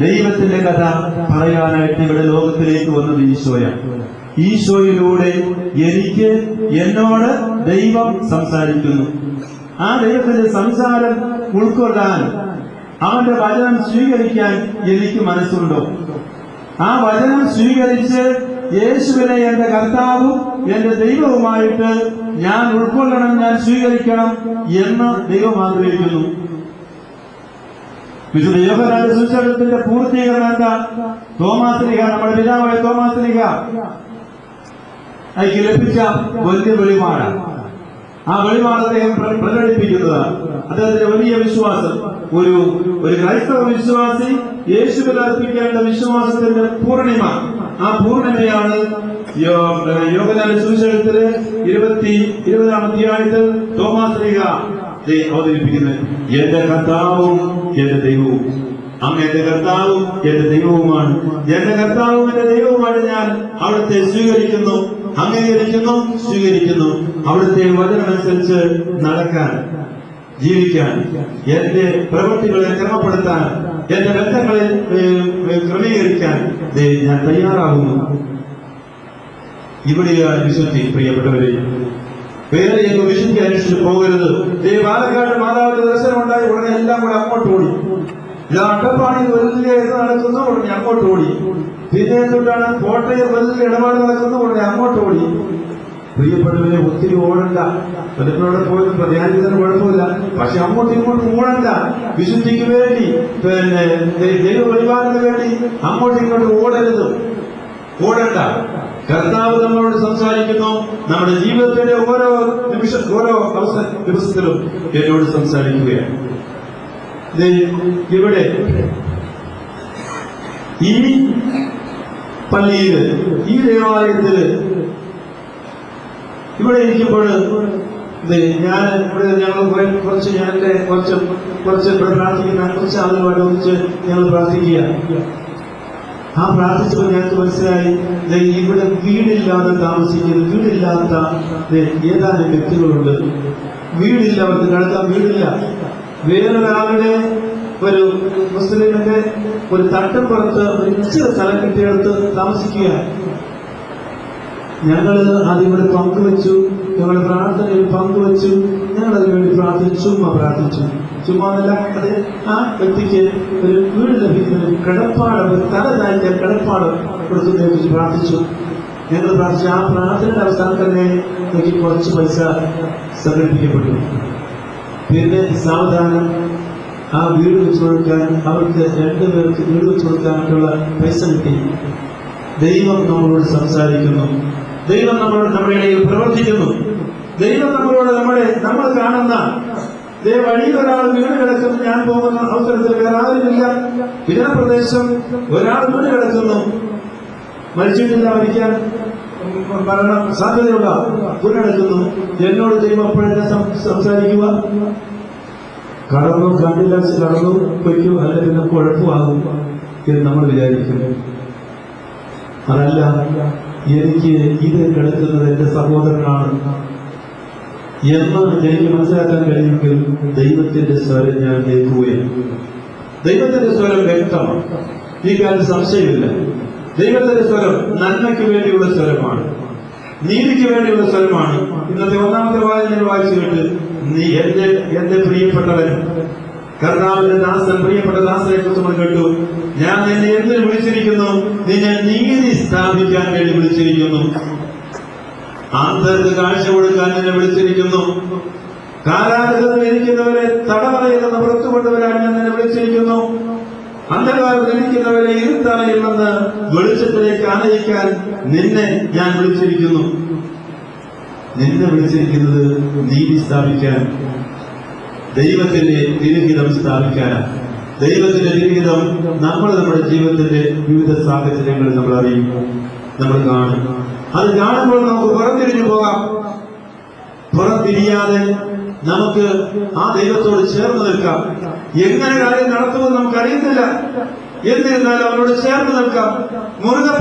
ദൈവത്തിന്റെ കഥ പറയാനായിട്ട് ഇവിടെ ലോകത്തിലേക്ക് വന്നത് ഈശോയാണ്. ഈശോയിലൂടെ എന്നോട് ദൈവം സംസാരിക്കുന്നു. ആ ദൈവത്തിന്റെ സംസാരം ഉൾക്കൊള്ളാൻ, അവന്റെ വചനം സ്വീകരിക്കാൻ എനിക്ക് മനസ്സുണ്ടോ? ആ വചനം സ്വീകരിച്ച് യേശുവിനെ എന്റെ കർത്താവും എന്റെ ദൈവവുമായിട്ട് ഞാൻ ഉൾക്കൊള്ളണം, ഞാൻ സ്വീകരിക്കണം എന്ന് ദൈവം ആഗ്രഹിക്കുന്നു. വിശുദ്ധ യോഹന്നാന്റെ സുവിശേഷത്തിന്റെ പൂർത്തീകരണം എന്താ? തോമാശ്ലീഹ, നമ്മുടെ പിതാവായ തോമാശ്ലീഹ അതിക്ക് ലഭിച്ച വലിയ വെളിപാടാണ്. ആ വെളിപാട് അദ്ദേഹം പ്രകടിപ്പിക്കുന്നതാണ്. അദ്ദേഹത്തിന്റെ വലിയ വിശ്വാസം, ഒരു ക്രൈസ്തവ വിശ്വാസി യേശുവിൽ അർപ്പിക്കേണ്ട വിശ്വാസത്തിന്റെ പൂർണിമ, ആ പൂർണിമയാണ് യോഹന്നാന്റെ സുവിശേഷത്തില് 20-ാം അധ്യായത്തിൽ തോമാശ്ലീഹ അവതരിപ്പിക്കുന്നത്. എന്റെ കർത്താവും എന്റെ ദൈവവും, അങ്ങ് എന്റെ കർത്താവും എന്റെ ദൈവവുമാണ്. എന്റെ കർത്താവും എന്റെ ദൈവവുമാണ്. ഞാൻ അവിടുത്തെ സ്വീകരിക്കുന്നു, അംഗീകരിക്കുന്നു, സ്വീകരിക്കുന്നു. അവിടുത്തെ വചനമനുസരിച്ച് നടക്കാൻ ജീവിക്കാൻ, എന്റെ പ്രവൃത്തികളെ ക്രമപ്പെടുത്താൻ, എന്റെ ബന്ധങ്ങളെ ക്രമീകരിക്കാൻ ഞാൻ തയ്യാറാകുന്നു. ഇവിടെയാണ് വിശുദ്ധി. പ്രിയപ്പെട്ടവരെ, വേറെ എങ്ങും വിശുദ്ധി അന്വേഷിച്ച് പോകരുത്. പാലക്കാട് മാതാവിന്റെ ദർശനം ഉണ്ടായി ഉടനെ എല്ലാം കൂടെ അങ്ങോട്ട് ഓടി. അട്ടപ്പാടി വലിയ ഇത് നടക്കുന്നു, ഉടനെ അങ്ങോട്ട് ഓടി. പിന്നെ എന്തുകൊണ്ടാണ് കോട്ടയം വലിയ ഇടപാട് നടക്കുന്നു, ഉടനെ അങ്ങോട്ട് ഓടി. പ്രിയപ്പെട്ടവരെ, ഒത്തിരി ഓടണ്ട. പലപ്പോഴും പോയത് ധ്യാനത്തിന് കുഴപ്പമില്ല, പക്ഷെ അങ്ങോട്ടും ഇങ്ങോട്ടും ഓടണ്ട. വിശുദ്ധിക്ക് വേണ്ടി, ദൈവ പരിപാലനത്തിന് വേണ്ടി അങ്ങോട്ടും ഇങ്ങോട്ടും ഓടണ്ട. കർത്താവ് നമ്മളോട് സംസാരിക്കുന്നു. നമ്മുടെ ജീവിതത്തിന്റെ ഓരോ ദിവസത്തിലും എന്നോട് സംസാരിക്കുകയാണ്. ഇവിടെ ഈ പള്ളിയില്, ഈ ദേവാലയത്തില് ഇവിടെ ഇരിക്കുമ്പോൾ ഞാൻ ഇവിടെ ഞങ്ങൾ കുറച്ച് ഇവിടെ പ്രാർത്ഥിക്കുന്ന കുറച്ച് ആളുകളുമായിട്ട് ഒന്നിച്ച് ഞങ്ങൾ പ്രാർത്ഥിക്കുക. ആ പ്രാർത്ഥിച്ചപ്പോൾ ഞങ്ങൾക്ക് മനസ്സിലായി, ഇവിടെ വീടില്ലാതെ താമസിക്കുന്നത്, വീടില്ലാത്ത ഏതാനും വ്യക്തികളുണ്ട്. വീടില്ല, അവർക്ക് കിടക്കാൻ വീടില്ല. വേറൊരാളുടെ ഒരു മുസ്ലിമിന്റെ ഒരു തട്ടപ്പുറത്ത് ഒരു ഇച്ചിരി സ്ഥലം കിട്ടിയെടുത്ത് താമസിക്കുക. ഞങ്ങള് അതിവിടെ പങ്കുവെച്ചു, ഞങ്ങളുടെ പ്രാർത്ഥനയിൽ പങ്കുവെച്ചു. ഞങ്ങളതിനു വേണ്ടി പ്രാർത്ഥിച്ചു, ചുമ്മാ എന്നല്ല, അത് ആ വ്യക്തിക്ക് ഒരു വീട് ലഭിക്കുന്ന കിടപ്പാട്, ഒരു തല താഴ്ത്തിയ കിടപ്പാട് കൊടുക്കുന്നതിനെ കുറിച്ച് പ്രാർത്ഥിച്ചു. ഞങ്ങൾ പ്രാർത്ഥിച്ചു. ആ പ്രാർത്ഥനയുടെ അവസാനം തന്നെ എനിക്ക് കുറച്ച് പൈസ സംഘടിപ്പിക്കപ്പെട്ടു. പിന്നെ സാവധാനം ആ വീട് വെച്ചു കൊടുക്കാൻ, അവർക്ക് 2 പേർക്ക് വീട് വെച്ചു കൊടുക്കാനായിട്ടുള്ള പൈസ കിട്ടി. ദൈവം നമ്മളോട് സംസാരിക്കുന്നു. ദൈവം നമ്മുടെ ഇടയിൽ പ്രവർത്തിക്കുന്നു. ദൈവം നമ്മളോട് നമ്മൾ കാണുന്ന വഴിയിൽ ഒരാൾ വീട് കിടക്കുന്നു. ഞാൻ പോകുന്ന അവസരത്തിൽ വേറെ ആരുമില്ല. വിജനപ്രദേശം ഒരാൾ വീട് കിടക്കുന്നു, മരിച്ചിട്ടില്ല, മരിക്കാൻ മരണം സാധ്യതയുള്ള വീട് കിടക്കുന്നു. എന്നോട് ദൈവം അപ്പോഴെന്നെ സംസാരിക്കുക, കടന്നു കണ്ടില്ല, കടന്നു വയ്ക്കൂ, അല്ല പിന്നെ കുഴപ്പമാകും എന്ന് നമ്മൾ വിചാരിക്കുന്നു. അതല്ല, എനിക്ക് ഇത് കിടക്കുന്നത് എന്റെ സഹോദരനാണ് എന്ന് എനിക്ക് മനസ്സിലാക്കാൻ കഴിയുമെങ്കിൽ ദൈവത്തിന്റെ സ്വരം ഞാൻ കേൾക്കുകയാണ്. ദൈവത്തിന്റെ സ്വരം വ്യക്തമാണ്, ഈ കാര്യം സംശയമില്ല. ദൈവത്തിന്റെ സ്വരം നന്മയ്ക്ക് വേണ്ടിയുള്ള സ്വരമാണ്, നീതിക്ക് വേണ്ടിയുള്ള സ്വരമാണ്. ഇന്നത്തെ 1-ാമത്തെ വായന വായിച്ചു കേട്ട്, നീ എന്റെ പ്രിയപ്പെട്ടവൻ, കർത്താവിന്റെ ദാസൻ, പ്രിയപ്പെട്ട ദാസനെ കുറിച്ച് നമ്മൾ കേട്ടു. ഞാൻ നിന്നെ എന്തിനു വിളിച്ചിരിക്കുന്നു? നിന്നെ നീതി സ്ഥാപിക്കാൻ വേണ്ടി വിളിച്ചിരിക്കുന്നു. ആന്തർക്ക് കാഴ്ച കൊടുക്കാൻ നിന്നെ വിളിച്ചിരിക്കുന്നു. കാരാഗ്രഹത്തിൽ ഇരിക്കുന്നവരെ തടവറയിൽ നിന്ന് പുറത്തു കൊണ്ടുവരാൻ ഞാൻ നിന്നെ വിളിച്ചിരിക്കുന്നു. അന്ധകാരത്തിൽ ഇരിക്കുന്നവരെ ഇരുത്തറയിൽ നിന്ന് വെളിച്ചത്തിലേക്ക് ആനയിക്കാൻ നിന്നെ ഞാൻ വിളിച്ചിരിക്കുന്നു. നിന്നെ വിളിച്ചിരിക്കുന്നത് നീതി സ്ഥാപിക്കാൻ, ദൈവത്തിന്റെ തിരുഹിതം സ്ഥാപിക്കാനാണ്. ദൈവത്തിന്റെ തിരുഹിതം നമ്മുടെ ജീവിതത്തിന്റെ വിവിധ സാഹചര്യങ്ങളിൽ നമ്മൾ അറിയും, നമ്മൾ കാണും. അത് കാണുമ്പോൾ നമുക്ക് പുറംതിരിഞ്ഞു പോകാം. പുറംതിരിയാതെ നമുക്ക് ആ ദൈവത്തോട് ചേർന്ന് നിൽക്കാം. എങ്ങനെ കാര്യം നടത്തുമെന്ന് നമുക്കറിയുന്നില്ല, എന്നിരുന്നാലും അവനോട് ചേർന്ന് നിൽക്കാം. മുറുകെ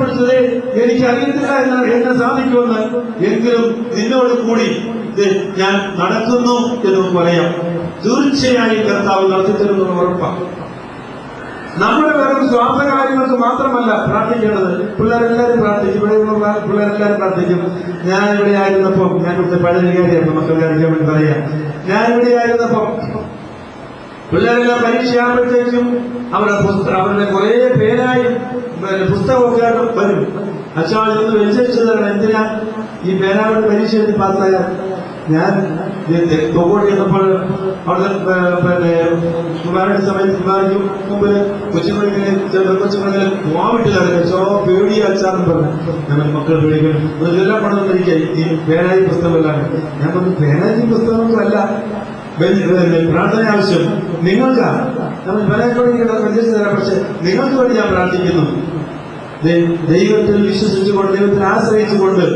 പിടിച്ചതേ എനിക്ക് അറിയത്തില്ല എന്നെ സാധിക്കുമെന്ന്, എങ്കിലും നിന്നോട് കൂടി ഞാൻ നടക്കുന്നു എന്ന് നമുക്ക് പറയാം. തീർച്ചയായും കർത്താവ് നടത്തിത്തരുന്നത് ഉറപ്പാണ്. നമ്മുടെ വെറും സ്വാർത്ഥ കാര്യങ്ങൾക്ക് മാത്രമല്ല പ്രാർത്ഥിക്കേണ്ടത്. പിള്ളേരെല്ലാവരും പ്രാർത്ഥിക്കും, ഇവിടെയുള്ള പിള്ളേരെല്ലാവരും പ്രാർത്ഥിക്കും. ഞാൻ ഇവിടെ ആയിരുന്നപ്പം, ഞാൻ ഇവിടുത്തെ പഴയ കാര്യമാണ് മക്കളുടെ അറിയാൻ വേണ്ടി പറയാം. ഞാൻ ഇവിടെ ആയിരുന്നപ്പം പിള്ളേരെല്ലാം പരീക്ഷയാകുമ്പോഴത്തേക്കും അവരുടെ കുറെ പേരായും പുസ്തകമൊക്കെ വരും. അച്ഛാ ഇതൊന്ന് വെച്ചു തരണം, എന്തിനാ ഈ പേരാവിടെ പരീക്ഷ എഴുതി പാസ്സായാൽ. ഞാൻ തൊക്കോട് ചെന്നപ്പോൾ അവിടെ കുമാരന്റെ സമയത്ത് കുമാരിക്കും മുമ്പിൽ കൊച്ചുങ്ങളിങ്ങനെ പോവാമിട്ട് കിടച്ചോ പേടിയ അച്ഛാന്ന് പറഞ്ഞു. ഞാൻ മക്കൾ പേടിക്കണം, ഇതെല്ലാം പണമെന്നിരിക്കുക ഈ പേരായി പുസ്തകമല്ലാണ്. ഞാൻ പറഞ്ഞു പേരായി പുസ്തകമൊന്നും അല്ല, പ്രാർത്ഥന ആവശ്യം നിങ്ങൾക്കാ. നമ്മൾ പേരായിക്കോട്ട് തരാം, പക്ഷെ നിങ്ങൾക്ക് വേണ്ടി ഞാൻ പ്രാർത്ഥിക്കുന്നു. ദൈവത്തിൽ വിശ്വസിച്ചുകൊണ്ട്, ദൈവത്തിൽ ആശ്രയിച്ചുകൊണ്ട്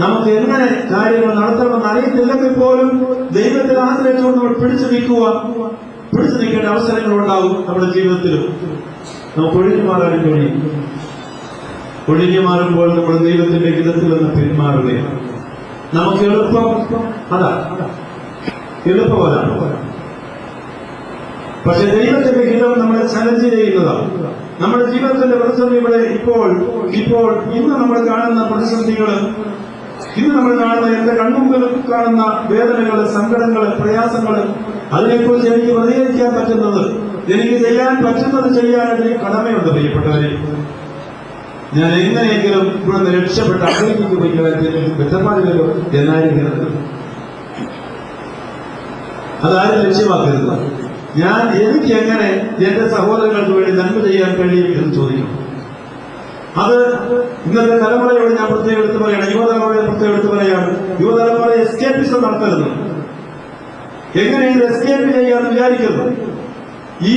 നമുക്ക് എങ്ങനെ കാര്യങ്ങൾ നടത്തണമെന്ന് അറിയത്തില്ലെങ്കിൽ പോലും ദൈവത്തിൽ ആശ്രയിച്ചുകൊണ്ട് നമ്മൾ പിടിച്ചു നിൽക്കേണ്ട അവസരങ്ങൾ ഉണ്ടാവും നമ്മുടെ ജീവിതത്തിലും. നമുക്ക് ഒഴിഞ്ഞു മാറാൻ കഴിയും. ഒഴിഞ്ഞു മാറുമ്പോൾ നമ്മൾ ദൈവത്തിന്റെ ഹിതത്തിൽ നിന്ന് പിന്മാറുകയാണ്. നമുക്ക് എളുപ്പം അതാ. എളുപ്പമല്ല. പക്ഷെ ദൈവത്തിന്റെ ഹിതം നമ്മളെ ചലഞ്ച് ചെയ്യുന്നതാണ്. നമ്മുടെ ജീവിതത്തിന്റെ പ്രതിസന്ധി ഇവിടെ ഇപ്പോൾ ഇന്ന് നമ്മൾ കാണുന്ന പ്രതിസന്ധികള്, ഇന്ന് നമ്മൾ കാണുന്ന എന്റെ കൺമുമ്പിൽ കാണുന്ന വേദനകള്, സങ്കടങ്ങള്, പ്രയാസങ്ങള്, അതിനെക്കുറിച്ച് എനിക്ക് പ്രതികരിക്കാൻ പറ്റുന്നത്, എനിക്ക് ചെയ്യാൻ പറ്റുന്നത് ചെയ്യാനായിട്ട് എനിക്ക് കടമയുണ്ട്. പ്രിയപ്പെട്ടവരെ, ഞാൻ എങ്ങനെയെങ്കിലും ഇവിടെ രക്ഷപ്പെട്ട് അകലേക്ക് പോയി വ്യക്തമാകില്ലല്ലോ എന്നായിരിക്കുന്നത്. അതാരും ലക്ഷ്യമാക്കരുത്. എനിക്ക് എങ്ങനെ എന്റെ സഹോദരങ്ങൾക്ക് വേണ്ടി നന്മ ചെയ്യാൻ കഴിയും എന്ന് ചോദിക്കും. അത് ഇന്നത്തെ തലമുറയോട് ഞാൻ പ്രത്യേകം എടുത്തു പറയണം, യുവതലമുറയെ പ്രത്യേകം എടുത്തു പറയാണ്. യുവതലമുറ എസ്കേപ്പിസം നടത്തരുത്. എങ്ങനെ ഇത് എസ്കേപ്പ് ചെയ്യാന്ന് വിചാരിക്കുന്നു? ഈ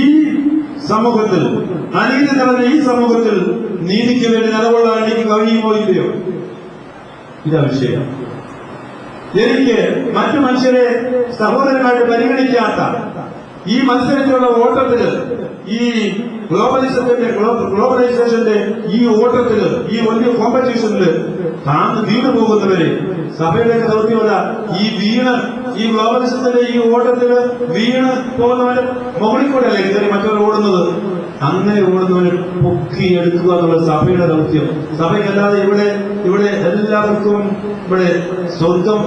സമൂഹത്തിൽ, അനീതി നിറഞ്ഞ ഈ സമൂഹത്തിൽ നീതിക്ക് വേണ്ടി നിലകൊള്ളാൻ എനിക്ക് കഴിയുമോ ഇല്ലയോ? ഇതാ വിഷയം. എനിക്ക് മറ്റു മനുഷ്യരെ സഹോദരനായിട്ട് പരിഗണിക്കാത്ത ഈ മത്സരത്തിലുള്ള ഓട്ടത്തില്, ഈ ഗ്ലോബലൈസേഷന്റെ ഈ ഓട്ടത്തില്, ഈ വലിയ കോമ്പറ്റീഷനില് താന്ന് വീണു പോകുന്നവരെ സഭയുടെ ദൗത്യമല്ല. ഈ ഗ്ലോബലിസത്തിന്റെ ഈ ഓട്ടത്തില് വീണ് പോകുന്നവരെ മുകളിൽ കൂടെ അല്ലേ കയറി മറ്റവർ ഓടുന്നത്. അങ്ങനെ ഓടുന്നവരെ പൊക്കിയെടുക്കുക എന്നുള്ള സഭയുടെ ദൗത്യം. സഭയ്ക്കല്ലാതെ ഇവിടെ എല്ലാവർക്കും ഇവിടെ സ്വർഗം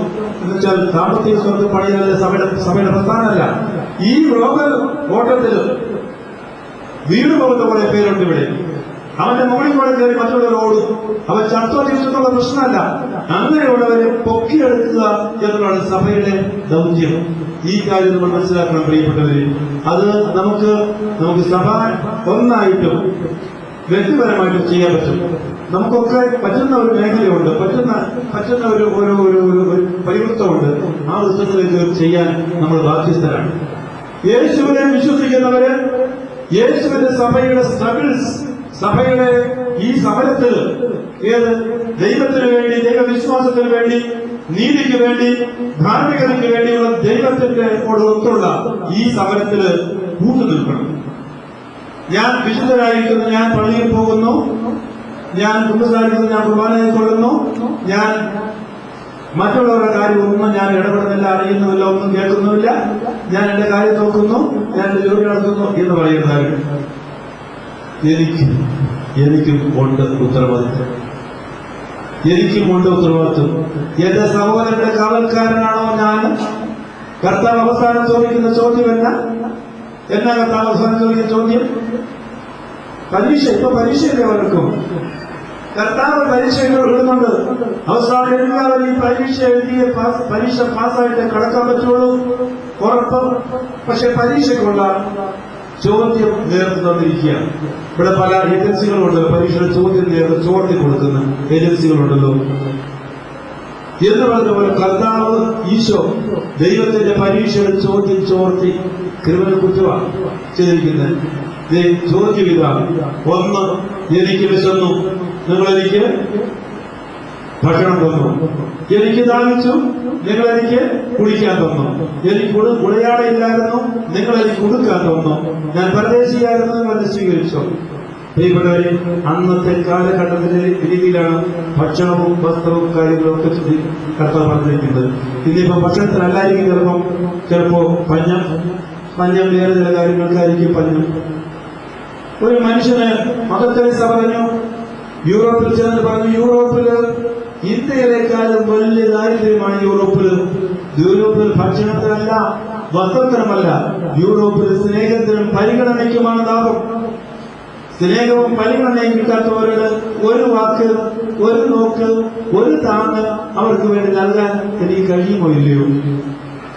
എന്ന് വെച്ചാൽ സാമ്പത്തിക സ്വർഗം പണിയല്ല സഭയുടെ പ്രസ്ഥാനമല്ല. ഈ ഗ്ലോബൽ ഓട്ടത്തില് വീണു പോകുന്ന കുറെ പേരുണ്ട് ഇവിടെ. അവന്റെ മുകളിൽ കൂടെ കയറി മറ്റുള്ളവർ ഓടും. അവൻ ചത്തോ തിരിച്ചെന്നുള്ള പ്രശ്നമല്ല. അങ്ങനെയുള്ളവരെ പൊക്കിയെടുക്കുക എന്നുള്ളതാണ് സഭയുടെ ദൗത്യം. ഈ കാര്യം നമ്മൾ മനസ്സിലാക്കണം പ്രിയപ്പെട്ടവര്. അത് നമുക്ക് സഭ ഒന്നായിട്ടും വ്യക്തിപരമായിട്ടും ചെയ്യാൻ പറ്റും. നമുക്കൊക്കെ പറ്റുന്ന ഒരു മേഖലയുണ്ട്, പറ്റുന്ന ഒരു പരിവൃത്തമുണ്ട്. ആ വൃത്തത്തിലേക്ക് ചെയ്യാൻ നമ്മൾ ബാധ്യസ്ഥരാണ്. യേശുവിനെ വിശ്വസിക്കുന്നവര് യേശുവിന്റെ സഭയുടെ സ്ട്രഗിൾസ്, സഭയുടെ ഈ സമരത്തിൽ ദൈവത്തിന് വേണ്ടി, ദൈവവിശ്വാസത്തിന് വേണ്ടി, നീതിക്ക് വേണ്ടി, ധാർമ്മികതയ്ക്ക് വേണ്ടിയുള്ള ദൈവത്തിന്റെ ഒത്തുള്ള ഈ സമരത്തില് കൂട്ടുനിൽക്കണം. ഞാൻ വിശുദ്ധരായിരിക്കുന്നു, ഞാൻ പള്ളിയിൽ പോകുന്നു, ഞാൻ കുമ്പസാരിക്കുന്നു, ഞാൻ കുർബാനയിൽ കൊള്ളുന്നു, ഞാൻ മറ്റുള്ളവരുടെ കാര്യമൊന്നും ഞാൻ ഇടപെടുന്നില്ല, അറിയുന്നുമില്ല, ഒന്നും കേൾക്കുന്നുമില്ല, ഞാൻ എന്റെ കാര്യം നോക്കുന്നു, ഞാൻ എന്റെ ജോലി നടത്തുന്നു എന്ന് പറയുന്നതായിട്ട് എനിക്കും ഉണ്ട് ഉത്തരവാദിത്വം. എന്റെ സഹോദരന്റെ കാവൽക്കാരനാണോ ഞാൻ? കർത്താവ് അവസാനം ചോദിക്കുന്ന ചോദ്യം എന്നാ കർത്താവ് അവസാനം ചോദിക്കുന്ന ചോദ്യം? പരീക്ഷയില്ലേ അവർക്കും? കർത്താവ് പരീക്ഷ എഴുതുന്നുണ്ട്. അവസാനം എല്ലാവരും ഈ പരീക്ഷ എഴുതിയ പരീക്ഷ പാസ്സായിട്ട് കടക്കാൻ പറ്റുള്ളൂ, ഉറപ്പ്. പക്ഷെ പരീക്ഷയ്ക്കുള്ള ചോദ്യം നേർന്നു തന്നിരിക്കുകയാണ്. ഇവിടെ പല ഏജൻസികളുണ്ട്, പരീക്ഷയുടെ ചോദ്യം ചോർത്തി കൊടുക്കുന്ന ഏജൻസികളുണ്ടല്ലോ. എന്ന് പറഞ്ഞ കർത്താവ് ഈശോ ദൈവത്തിന്റെ പരീക്ഷയുടെ ചോദ്യം ചോർത്തി ക്രിമിനൽ കുറ്റമാണ് ചെയ്തിരിക്കുന്നത്. ചോദ്യം ഇതാണ്: ഒന്ന്, എനിക്ക് വിശന്നു, നിങ്ങളെനിക്ക് ഭക്ഷണം തന്നു. എനിക്ക് ദാഹിച്ചു, നിങ്ങളെനിക്ക് കുടിക്കാൻ തന്നു. എനിക്ക് കുടയാടയില്ലായിരുന്നു, നിങ്ങളെനിക്ക് ഉടുക്കാൻ തന്നു. ഞാൻ പരദേശിയായിരുന്നു, നിങ്ങളെ സ്വീകരിച്ചു. പ്രിയപ്പെട്ടവരെ, അന്നത്തെ കാലഘട്ടത്തിന്റെ രീതിയിലാണ് ഭക്ഷണവും വസ്ത്രവും കാര്യങ്ങളും ഒക്കെ കർത്താവ് പറഞ്ഞിരിക്കുന്നത്. ഇന്നിപ്പോ ഭക്ഷണത്തിനല്ലായിരിക്കും ചിലപ്പോ പഞ്ഞം വേറെ ചില കാര്യങ്ങൾക്കായിരിക്കും പഞ്ഞം. ഒരു മനുഷ്യന് മദർതെരേസ പറഞ്ഞു, യൂറോപ്പിൽ ചെന്ന് പറഞ്ഞു, യൂറോപ്പില് ഇന്ത്യയിലേക്കാളും വലിയ ദാരിദ്ര്യമാണ് യൂറോപ്പിൽ ഭക്ഷണത്തിനല്ല, വസ്ത്രത്തിനുമല്ല, യൂറോപ്പിൽ സ്നേഹത്തിനും പരിഗണനയ്ക്കുമാണ് ദാഹം. സ്നേഹവും പരിഗണനയും കിട്ടാത്തവരോട് ഒരു വാക്ക്, ഒരു നോക്ക്, ഒരു താങ്ങ് അവർക്ക് വേണ്ടി നൽകാൻ എനിക്ക് കഴിയുമോ ഇല്ലയോ?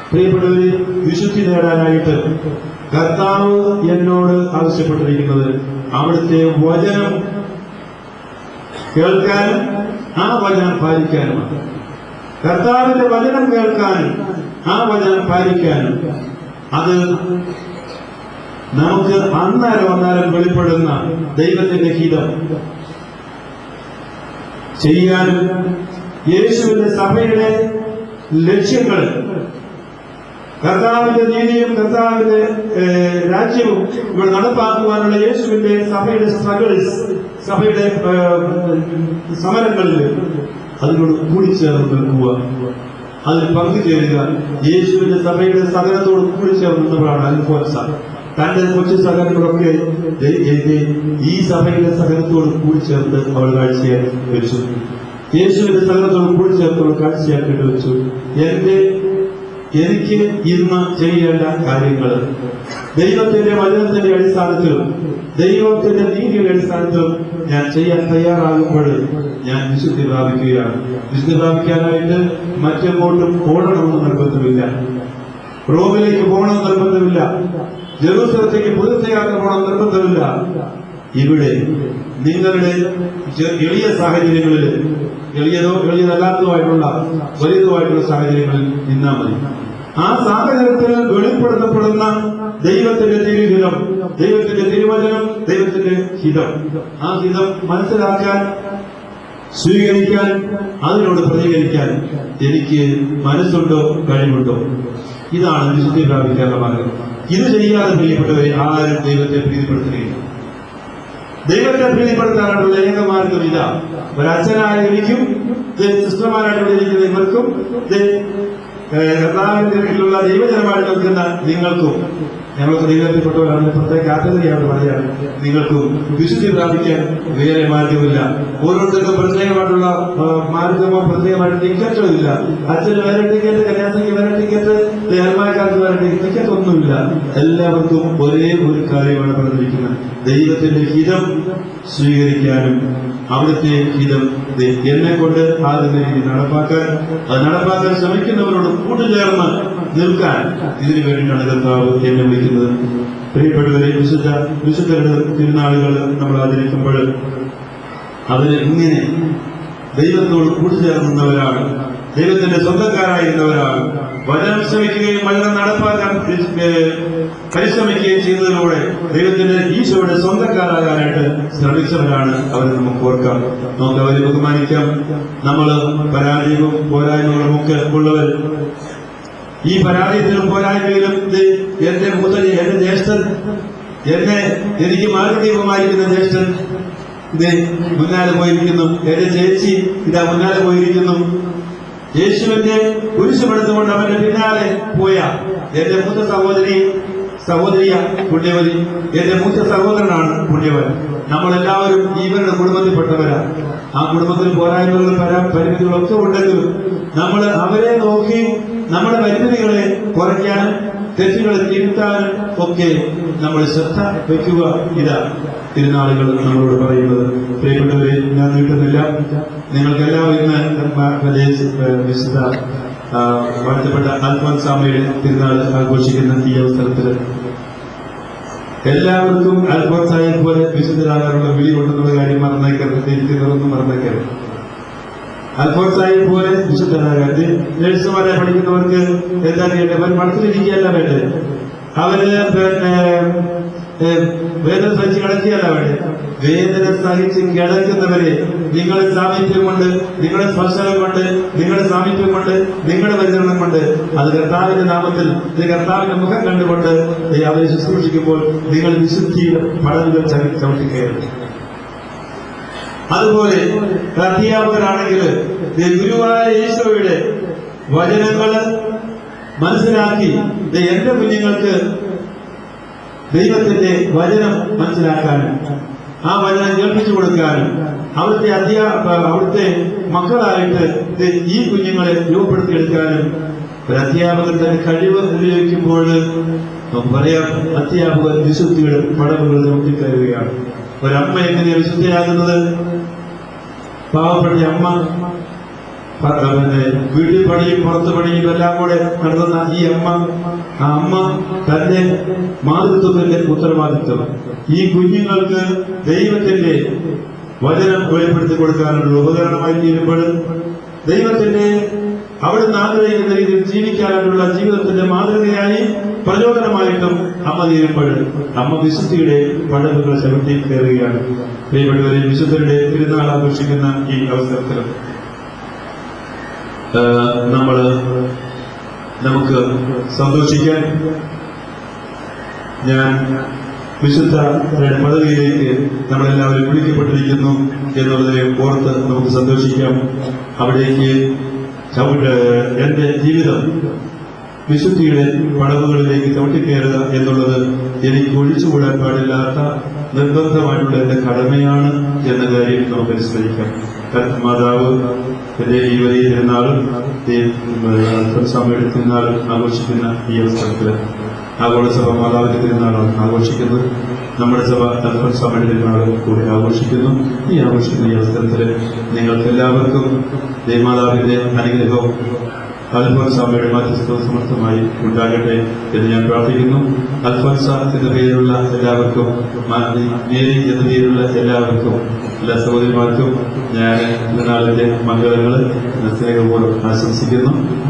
പ്രിയപ്പെട്ടവരെ, വിശുദ്ധി നേടാനായിട്ട് കർത്താവ് എന്നോട് ആവശ്യപ്പെട്ടിരിക്കുന്നത് അവിടുത്തെ വചനം കേൾക്കാനും ആ വചനം പാലിക്കാനുമാണ്. കർത്താവിന്റെ വചനം കേൾക്കാനും ആ വചനം പാലിക്കാനും അത് നമുക്ക് അന്നേരം വെളിപ്പെടുന്ന ദൈവത്തിന്റെ ഹിതം ചെയ്യാനും യേശുവിന്റെ സഭയുടെ ലക്ഷ്യങ്ങൾ, കർത്താവിന്റെ നീതിയും കർത്താവിന്റെ രാജ്യവും ഇവിടെ നടപ്പാക്കുവാനുള്ള യേശുവിന്റെ സഭയുടെ സ്ട്രഗിൾസ്, സഭയുടെ സമരങ്ങളിൽ അതിനോട് കൂടിച്ചേർന്ന് നിൽക്കുക. അതിൽ പങ്കുചേരുക. യേശുവിന്റെ സഭയുടെ സഹനത്തോട് കൂടി ചേർന്നപ്പോഴാണ് അൽഫോൻസ തന്റെ കൊച്ചു സഹനങ്ങളൊക്കെ ഈ സഭയുടെ സഹനത്തോട് കൂടി ചേർത്ത് അവൾ കാഴ്ചയാക്കി വെച്ചു. യേശുവിന്റെ സഹനത്തോട് കൂടി ചേർത്തുള്ള കാഴ്ചയാക്കിയിട്ട് വെച്ചു. എനിക്ക് ഇന്ന് ചെയ്യേണ്ട കാര്യങ്ങൾ ദൈവത്തിന്റെ വചനത്തിന്റെ അടിസ്ഥാനത്തിലും ദൈവത്തിന്റെ നീതിയുടെ അടിസ്ഥാനത്തിലും ഞാൻ ചെയ്യാൻ തയ്യാറാകുമ്പോൾ ഞാൻ വിശുദ്ധി പ്രാപിക്കുകയാണ്. വിശുദ്ധി പ്രാപിക്കാനായിട്ട് മറ്റെങ്ങോട്ടും ഓടണമെന്ന് നിർബന്ധമില്ല. റോമിലേക്ക് പോകണമെന്ന് നിർബന്ധമില്ല. ജെറൂസലത്തേക്ക് പുതുത്തയാത്ര പോകണം നിർബന്ധമില്ല. ഇവിടെ നിങ്ങളുടെ എളിയ സാഹചര്യങ്ങളിൽ, എളിയതല്ലാത്തതുമായിട്ടുള്ള വലിയതുമായിട്ടുള്ള സാഹചര്യങ്ങളിൽ നിന്നാൽ മതി. ആ സാഹചര്യത്തിൽ വെളിപ്പെടുത്തപ്പെടുന്ന ദൈവത്തിന്റെ തിരുഹിതം, ദൈവത്തിന്റെ തിരുവചനം, ദൈവത്തിന്റെ ഹിതം, ആ ഹിതം മനസ്സിലാക്കാൻ, സ്വീകരിക്കാൻ, അതിനോട് പ്രതികരിക്കാൻ എനിക്ക് മനസ്സുണ്ടോ, കഴിവുണ്ടോ? ഇതാണ് വിശുദ്ധി പ്രാപിക്കാനുള്ള മാർഗം. ഇത് ചെയ്യാതെ പ്രിയപ്പെട്ടവരെ ആരും ദൈവത്തെ പ്രീതിപ്പെടുത്തുകയില്ല. ദൈവത്തെ പ്രീതിപ്പെടുത്താനുള്ള ഏക മാർഗം ഇതാ. ഒരച്ഛനായ എനിക്കും സിസ്റ്റർമാരായിട്ട് ഇരിക്കുന്ന ഇവർക്കും കർത്താവിനുള്ള ദൈവജനമായിട്ട് നിൽക്കുന്ന നിങ്ങൾക്കും, ഞങ്ങൾക്ക് ദൈവത്തിൽപ്പെട്ടവരാണ്, പ്രത്യേക കാറ്റഗറിയാണ് പറയാണ്, നിങ്ങൾക്കും വിശുദ്ധി പ്രാപിക്കാൻ വേറെ മാർഗമില്ല. ഓരോരുത്തർക്കും പ്രത്യേകമായിട്ടുള്ള മാർഗമോ പ്രത്യേകമായിട്ട് ടിക്കറ്റോ ഇല്ല. അച്ഛന് വേറെ ടിക്കറ്റ്, കന്യാസിക്ക് വേറെ ടിക്കറ്റ്, ദേവന്മാർക്കാർക്ക് വേറെ ടിക്കറ്റ് ഒന്നുമില്ല. എല്ലാവർക്കും ഒരേ ഒരു കാര്യമാണ് പറഞ്ഞിരിക്കുന്നത്: ദൈവത്തിന്റെ ഹിതം സ്വീകരിക്കാനും അവിടുത്തെ ഹിതം എന്നെ കൊണ്ട് ആകുന്ന രീതി നടപ്പാക്കാൻ, അത് നടപ്പാക്കാൻ ശ്രമിക്കുന്നവരോട് കൂട്ടുചേർന്ന് നിൽക്കാൻ, ഇതിനു വേണ്ടിയിട്ടാണ് കർത്താവ് എന്നെ വിളിക്കുന്നത്. പ്രിയപ്പെട്ടവരെ, വിശുദ്ധരുടെ തിരുനാളുകൾ നമ്മൾ ആചരിക്കുമ്പോൾ അവര് ഇങ്ങനെ ദൈവത്തോട് കൂട്ടുചേർന്നവരാണ്, ദൈവത്തിന്റെ സ്വന്തക്കാരായിരുന്നവരാണ്. വചനം ശ്രമിക്കുകയും വചനം നടപ്പാക്കാൻ പരിശ്രമിക്കുകയും ചെയ്യുന്നതിലൂടെ ദൈവത്തിന്റെ ഈശോയുടെ സ്വന്തക്കാരാകാനായിട്ട് ശ്രമിച്ചവരാണ് അവരെ നമുക്ക് ഓർക്കാം. നമുക്ക് അവരെ ബഹുമാനിക്കാം. നമ്മള് പരാജയവും പോരായ്മകളും ഒക്കെ ഉള്ളവർ. ഈ പരാജയത്തിലും പോരായ്മയിലും എന്റെ ജ്യേഷ്ഠൻ, എനിക്ക് മാർഗദീപമായിരിക്കുന്ന ജ്യേഷ്ഠൻ മുന്നാലെ പോയിരിക്കുന്നു. എന്റെ ചേച്ചി ഇതാ മുന്നാലെ പോയിരിക്കുന്നു. യേശുവിന്റെ കുരിശുമെടുത്തുകൊണ്ട് അവന്റെ പിന്നാലെ പോയ എന്റെ മൂത്ത സഹോദരിയ പുണ്യവതി, എന്റെ മൂത്ത സഹോദരനാണ് പുണ്യവൻ. നമ്മളെല്ലാവരും ഇവരുടെ കുടുംബത്തിൽപ്പെട്ടവരാണ്. ആ കുടുംബത്തിൽ പോരായ്മകളും പരിമിതികളൊക്കെ ഉണ്ടെങ്കിലും നമ്മൾ അവരെ നോക്കി നമ്മുടെ പരിമിതികളെ കുറയ്ക്കാനും തെറ്റുകളെ തിരുത്താനും ഒക്കെ നമ്മൾ ശ്രദ്ധ വയ്ക്കുക. ഇതാ തിരുനാളുകൾ നമ്മളോട് പറയുന്നത്. പ്രിയപ്പെട്ടവരെ, ഞാൻ നീട്ടുന്നില്ല. നിങ്ങൾക്കെല്ലാം ഇന്ന് വിശുദ്ധ വാഴ്ത്തപ്പെട്ട അൽഫോൻസാമ്മയുടെ തിരുനാൾ ആഘോഷിക്കുന്ന ഈ അവസരത്തിൽ എല്ലാവർക്കും അൽഫോൻസായെ പോലെ വിശുദ്ധരാകാനുള്ള വിളി കൊണ്ടെന്നുള്ള കാര്യം മറന്നേക്കരുത്. ഇരിക്കുന്നതൊന്നും മറന്നേക്കരുത്. അൽഫോൻസായെ പോലെ വിശുദ്ധരാകാൻ നഴ്സുമാരെ പഠിക്കുന്നവർക്ക് എന്താ ചെയ്യേണ്ടത്? മനസ്സിലിരിക്കുകയല്ല വേണ്ടത്. അവര് വേദന സഹിച്ച് കിടക്കുകയല്ല വേണ്ടത്. വേദന സഹിച്ച് കിടക്കുന്നവരെ നിങ്ങളുടെ സാമീപ്യം കൊണ്ട്, നിങ്ങളുടെ സ്പർശനം കൊണ്ട്, നിങ്ങളുടെ സാമീപ്യം കൊണ്ട്, നിങ്ങളുടെ പരിചരണം കൊണ്ട്, അത് കർത്താവിന്റെ നാമത്തിൽ, കർത്താവിന്റെ മുഖം കണ്ടുകൊണ്ട് അവരെ ശുശ്രൂഷിക്കുമ്പോൾ നിങ്ങൾ വിശുദ്ധിയുടെ പടവുകൾ ചവിട്ടിക്കയറും. അതുപോലെ അധ്യാപകരാണെങ്കിൽ ഗുരുവായ ഈശോയുടെ വചനങ്ങള് മനസ്സിലാക്കി എന്റെ കുഞ്ഞുങ്ങൾക്ക് ദൈവത്തിന്റെ വചനം മനസ്സിലാക്കാനും ആ വചനം കേൾപ്പിച്ചു കൊടുക്കാനും അവിടുത്തെ മക്കളായിട്ട് ഈ കുഞ്ഞുങ്ങളെ രൂപപ്പെടുത്തിയെടുക്കാനും ഒരു അധ്യാപകന്റെ കഴിവ് ഉപയോഗിക്കുമ്പോൾ നമുക്ക് പറയാം, അധ്യാപകർ വിശുദ്ധിയുടെ പടവുകൾ നോക്കിക്കയറുകയാണ്. ഒരമ്മ എങ്ങനെയാണ് വിശുദ്ധയാകുന്നത്? പാവപ്പെട്ട അമ്മ വീട്ടിൽ പണിയും പുറത്ത് പണിയും എല്ലാം കൂടെ നടത്തുന്ന ഈ അമ്മ, ആ അമ്മ തന്റെ മാതൃത്വത്തിന്റെ ഉത്തരവാദിത്വം ഈ കുഞ്ഞുങ്ങൾക്ക് ദൈവത്തിന്റെ വചനം വെളിപ്പെടുത്തി കൊടുക്കാനുള്ള ഉപകരണമായി തീരുമ്പോൾ, ദൈവത്തിന്റെ അവിടുന്ന് ആഗ്രഹിക്കുന്ന രീതിയിൽ ജീവിക്കാനുള്ള ജീവിതത്തിന്റെ മാതൃകയായി പ്രചോദനമായിട്ടും അമ്മ തീരുമ്പോൾ അമ്മ വിശുദ്ധിയുടെ പടവുകൾ ചവിട്ടി കയറുകയാണ്. പ്രിയപ്പെട്ടവരെ, വിശുദ്ധരുടെ തിരുനാൾ ആഘോഷിക്കുന്ന ഈ അവസരത്തിൽ നമുക്ക് സന്തോഷിക്കാൻ, ഞാൻ വിശുദ്ധ പദവിയിലേക്ക് നമ്മളെല്ലാവരും വിളിക്കപ്പെട്ടിരിക്കുന്നു എന്നുള്ളതിനെ ഓർത്ത് നമുക്ക് സന്തോഷിക്കാം. അവിടേക്ക് എന്റെ ജീവിതം വിശുദ്ധിയുടെ പടവുകളിലേക്ക് ചവിട്ടിക്കയറുക എന്നുള്ളത് എനിക്ക് ഒഴിച്ചുകൂടാൻ പാടില്ലാത്ത നിർബന്ധമായിട്ടുള്ള എന്റെ കടമയാണ് എന്ന കാര്യം നമുക്ക് അനുസ്മരിക്കാം. മാതാവ് എന്റെ ഈ വലിയ തിരുനാളും അൽഫോൻസാമ്മയുടെ തിരുനാളും ആഘോഷിക്കുന്ന ഈ അവസരത്തില് ആഗോളസഭ മാതാവിന്റെ തിരുനാളാണ് ആഘോഷിക്കുന്നത്. നമ്മുടെ സഭ അൽഫോൻസാമ്മയുടെ തിരുനാളും കൂടി ആഘോഷിക്കുന്നു. ഈ ആഘോഷിക്കുന്ന ഈ അവസരത്തില് നിങ്ങൾക്ക് എല്ലാവർക്കും ദേവമാതാവിന്റെ അനുഗ്രഹവും അൽഫോൻസാമ്മയുടെ മധ്യസ്ഥവും സമർത്ഥമായി ഉണ്ടാകട്ടെ എന്ന് ഞാൻ പ്രാർത്ഥിക്കുന്നു. അൽഫോൻസ എന്ന പേരുള്ള എല്ലാവർക്കും, മേരി എന്ന പേരുള്ള എല്ലാവർക്കും, എല്ലാ സഹോദരിമാർക്കും ഞാൻ തിരുനാളിന്റെ മംഗളങ്ങൾ സ്നേഹപൂർവ്വം ആശംസിക്കുന്നു.